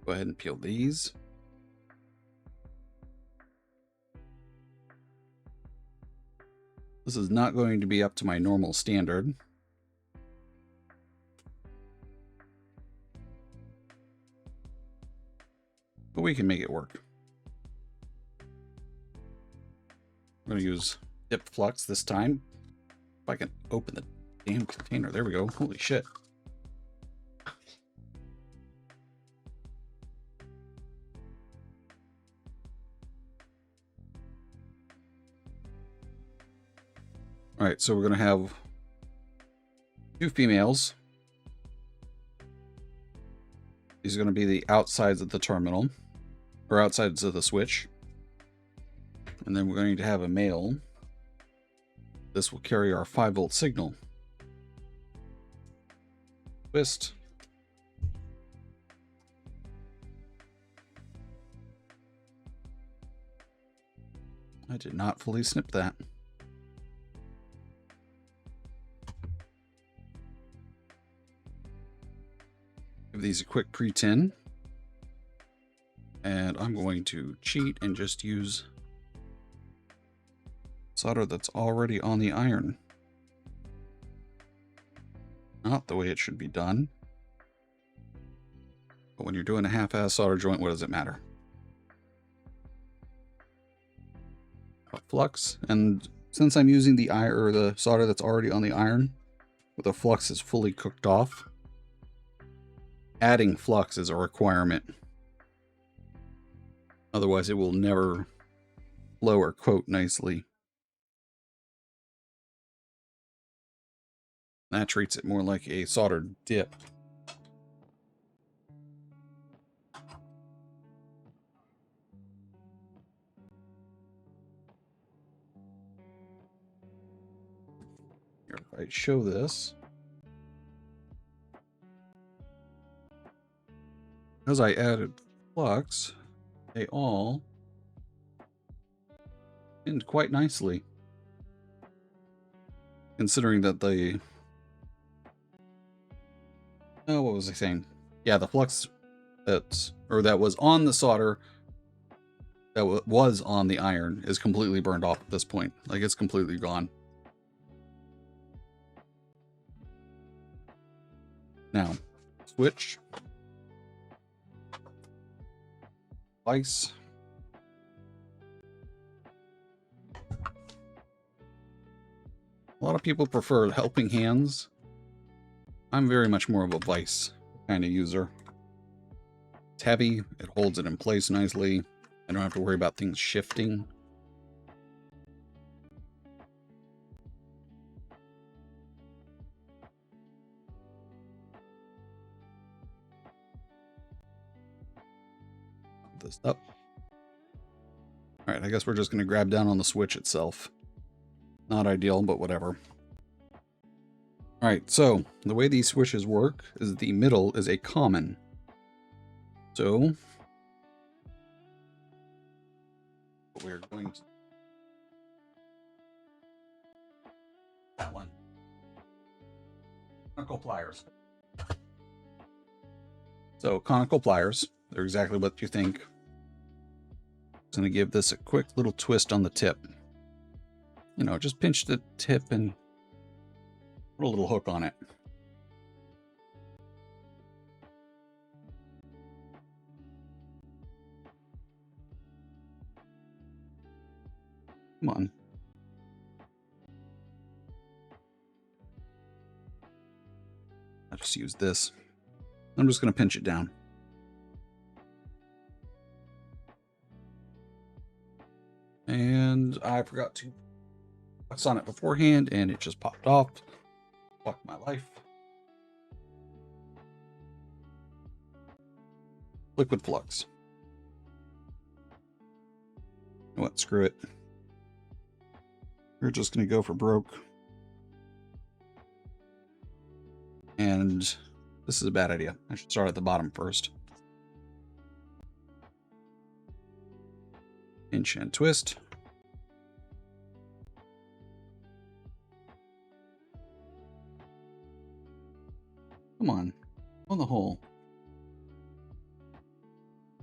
Go ahead and peel these. This is not going to be up to my normal standard. But we can make it work. I'm going to use dipped flux this time. If I can open the damn container. There we go. Holy shit. All right, so we're going to have 2 females. These are going to be the outsides of the terminal, or outsides of the switch. And then we're going to have a male. This will carry our 5-volt signal. Twist. I did not fully snip that. Give these a quick pre-tin. And I'm going to cheat and just use solder that's already on the iron. Not the way it should be done. But when you're doing a half-ass solder joint, what does it matter? A flux, and since I'm using the iron or the solder that's already on the iron, with the flux is fully cooked off, adding flux is a requirement. Otherwise, it will never flow or coat nicely. That treats it more like a soldered dip. Here, if I show this. As I added flux, they all end quite nicely. Considering that the... Oh, what was I saying? Yeah, the flux that was on the solder, that was on the iron, is completely burned off at this point. Like, it's completely gone. Now, switch. Slice. A lot of people prefer helping hands. I'm very much more of a vice kind of user. It's heavy, it holds it in place nicely. I don't have to worry about things shifting. Put this up. All right, I guess we're just going to grab down on the switch itself. Not ideal, but whatever. All right, so the way these switches work is the middle is a common. So what we're going to that one. Conical pliers. So conical pliers, they're exactly what you think. Just going to give this a quick little twist on the tip. You know, just pinch the tip and put a little hook on it. Come on. I just use this. I'm just going to pinch it down. And I forgot to wax on it beforehand, and it just popped off. Fuck my life. Liquid flux. You know what? Screw it. We're just going to go for broke. And this is a bad idea. I should start at the bottom first. Pinch and twist. Come on the hole.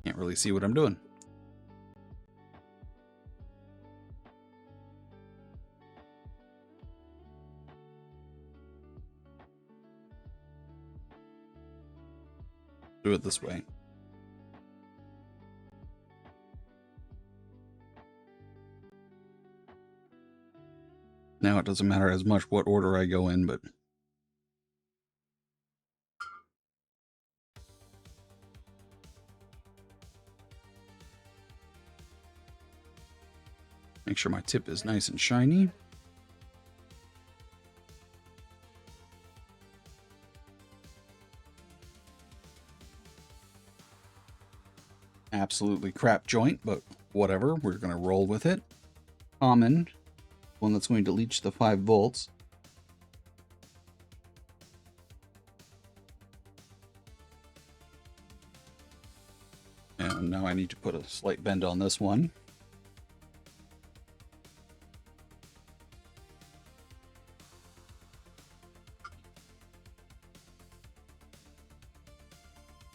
Can't really see what I'm doing. Do it this way. Now it doesn't matter as much what order I go in, but make sure my tip is nice and shiny. Absolutely crap joint, but whatever. We're going to roll with it. Common, one that's going to leach the 5 volts. And now I need to put a slight bend on this one.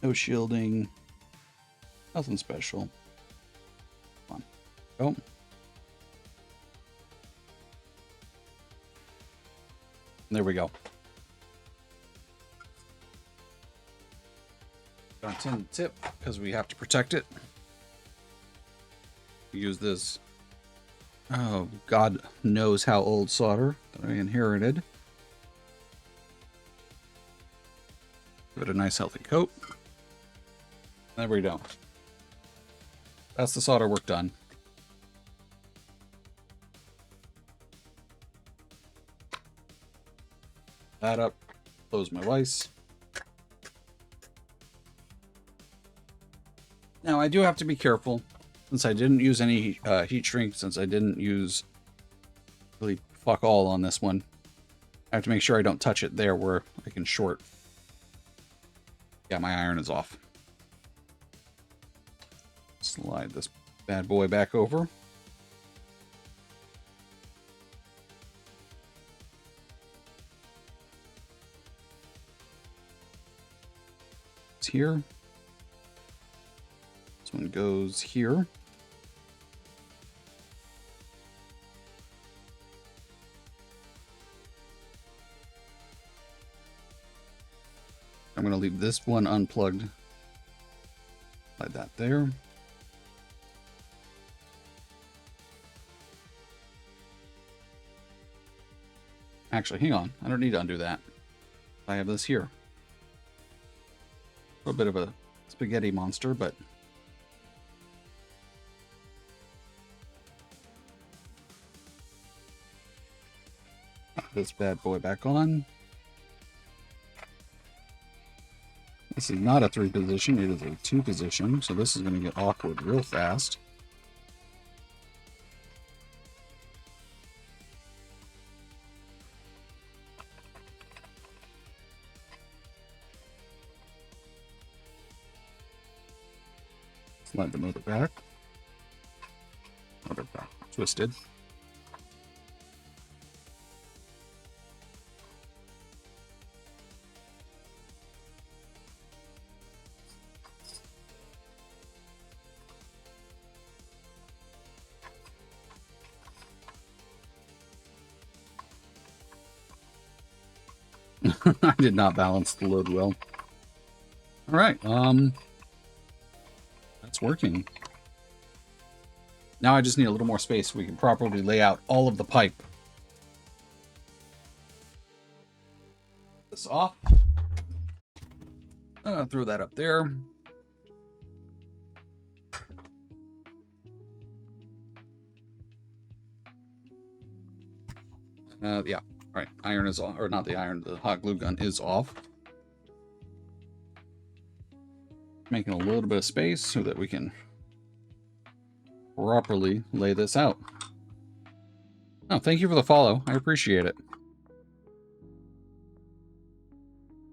No shielding. Nothing special. Come on. Go. There we go. Don't tin the tip because we have to protect it. Use this. Oh, God knows how old solder that I inherited. Give it a nice healthy coat. There we go. That's the solder work done. That up. Close my vise. Now I do have to be careful since I didn't use any heat shrink, since I didn't use really fuck all on this one. I have to make sure I don't touch it there where I can short. Yeah, my iron is off. Slide this bad boy back over. It's here. This one goes here. I'm going to leave this one unplugged. Slide that there. Actually, hang on. I don't need to undo that. I have this here. A little bit of a spaghetti monster, but this bad boy back on. This is not a 3 position, it is a 2 position, so this is going to get awkward real fast. Slide the motor back. Motor back. Twisted. I did not balance the load well. All right, that's working. Now I just need a little more space so we can properly lay out all of the pipe. This off. Throw that up there. Yeah. All right. Iron is off, or not the iron. The hot glue gun is off. Making a little bit of space so that we can properly lay this out. Oh, thank you for the follow. I appreciate it.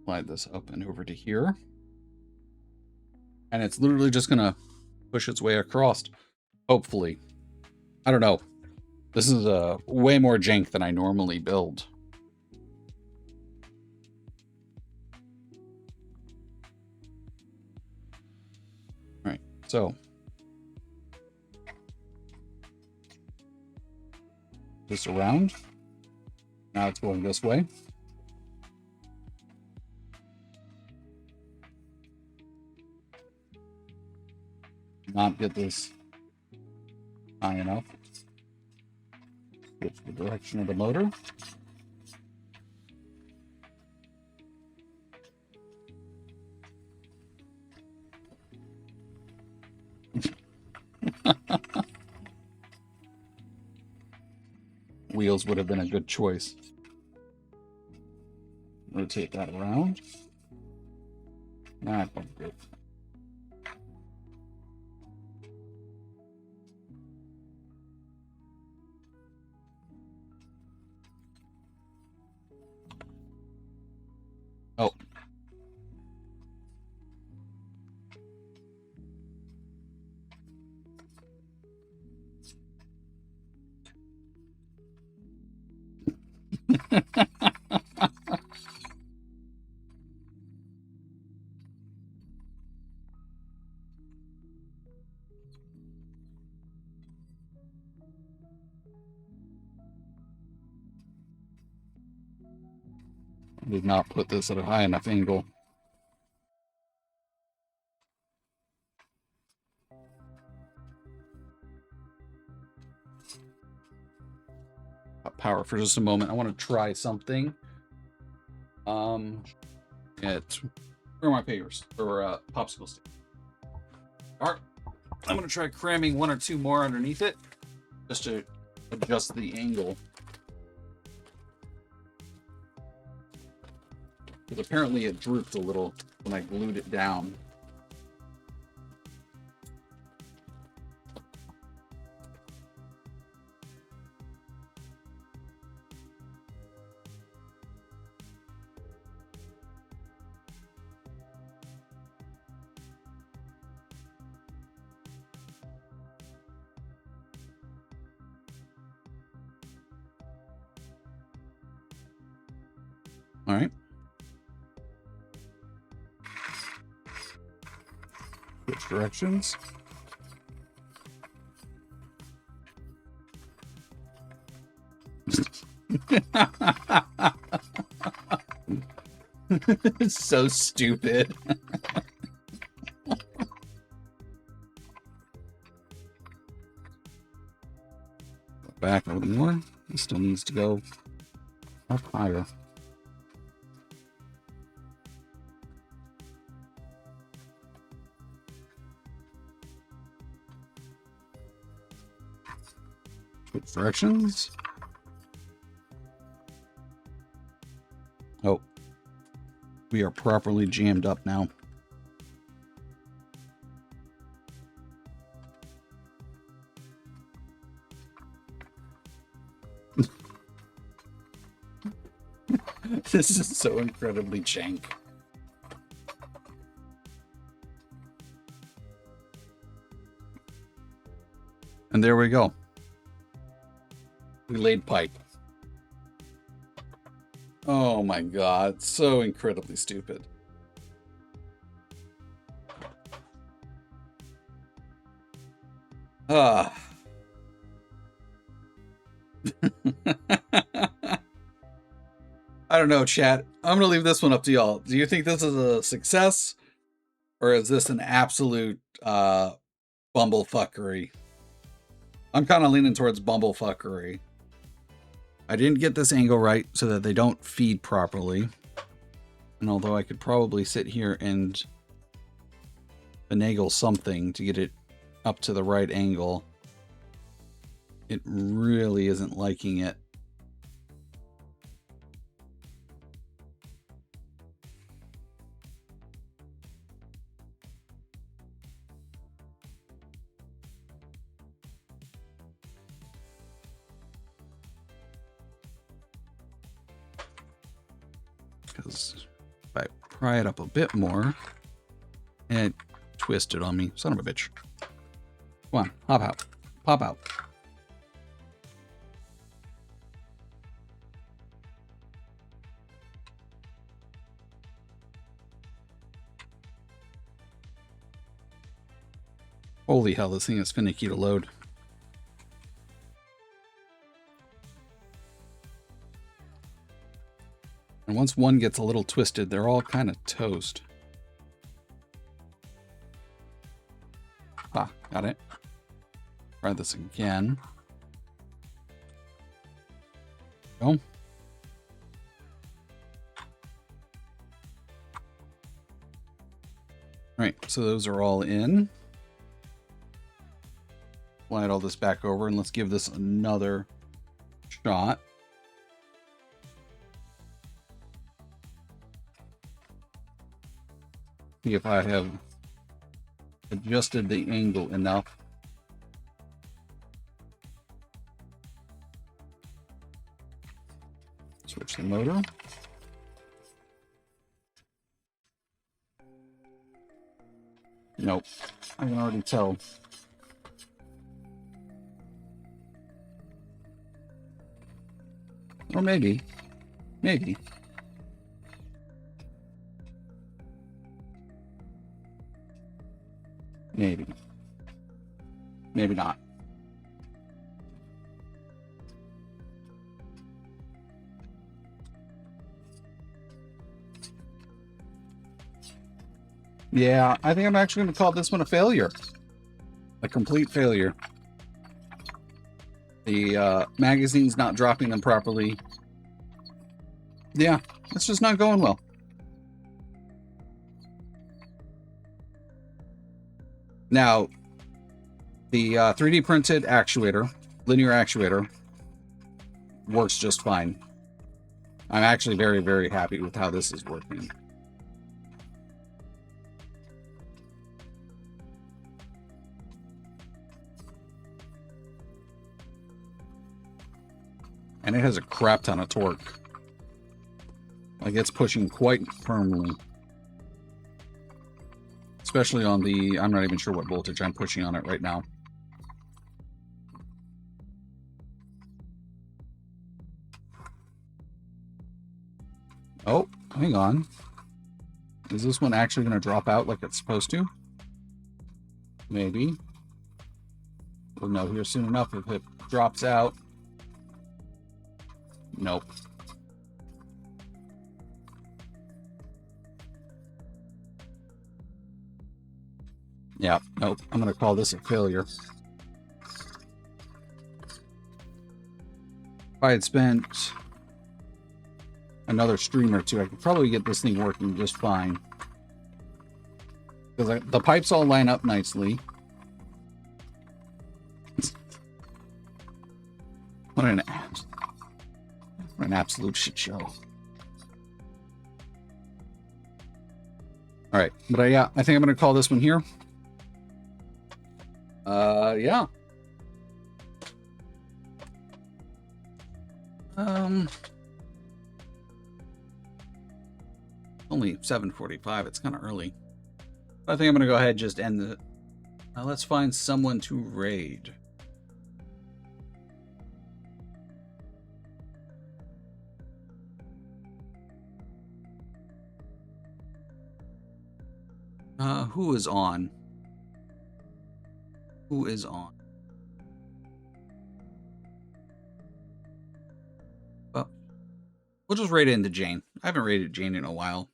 Slide this up and over to here. And it's literally just going to push its way across. Hopefully. I don't know. This is way more jank than I normally build. All right, so this around. Now it's going this way. Not get this high enough. Switch the direction of the motor. Wheels would have been a good choice. Rotate that around. That went good. Oh. Did not put this at a high enough angle. Power for just a moment. I want to try something. It's where are my papers or popsicle stick? All right, I'm gonna try cramming 1 or 2 more underneath it, just to adjust the angle. Because apparently it drooped a little when I glued it down. All right. Switch directions. It's so stupid. Back a little more. It still needs to go up higher. Switch directions. We are properly jammed up now. This is so incredibly jank. And there we go. We laid pipe. Oh my god, so incredibly stupid. Ah. I don't know, chat. I'm gonna leave this one up to y'all. Do you think this is a success? Or is this an absolute bumblefuckery? I'm kind of leaning towards bumblefuckery. I didn't get this angle right so that they don't feed properly. And although I could probably sit here and finagle something to get it up to the right angle, it really isn't liking it. Because if I pry it up a bit more, and it twisted on me. Son of a bitch. Come on, hop out. Pop out. Holy hell, this thing is finicky to load. And once one gets a little twisted, they're all kind of toast. Ah, got it. Try this again. Go. All right, so those are all in. Slide all this back over and let's give this another shot. See if I have adjusted the angle enough. Switch the motor. Nope, I can already tell. Or maybe. Maybe. Maybe. Maybe not. Yeah, I think I'm actually going to call this one a failure. A complete failure. The magazine's not dropping them properly. Yeah, it's just not going well. Now, the 3D printed actuator, linear actuator, works just fine. I'm actually very, very happy with how this is working. And it has a crap ton of torque. Like, it's pushing quite firmly. Especially on the, I'm not even sure what voltage I'm pushing on it right now. Oh, hang on. Is this one actually going to drop out like it's supposed to? Maybe. We'll know here soon enough if it drops out. Nope. Yeah, nope. I'm going to call this a failure. If I had spent another stream or two, I could probably get this thing working just fine. Because the pipes all line up nicely. What an absolute shit show. All right, but yeah, I think I'm going to call this one here. Yeah. Only 7:45. It's kind of early. I think I'm going to go ahead and just end the... let's find someone to raid. Who is on? Who is on? Well, we'll just raid into Jane. I haven't raided Jane in a while.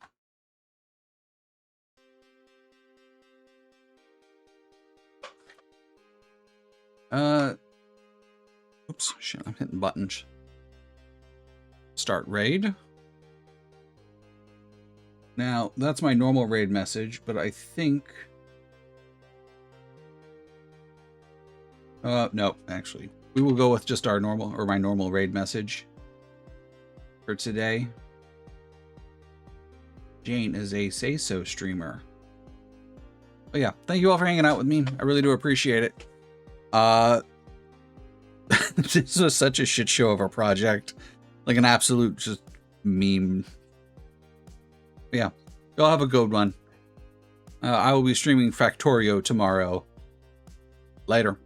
Oops, shit, I'm hitting buttons. Start raid. Now, that's my normal raid message, but I think... no, actually. We will go with just our normal, or my normal raid message for today. Jane is a say-so streamer. But yeah, thank you all for hanging out with me. I really do appreciate it. This was such a shit show of a project. Like an absolute just meme. But yeah, y'all have a good one. I will be streaming Factorio tomorrow. Later.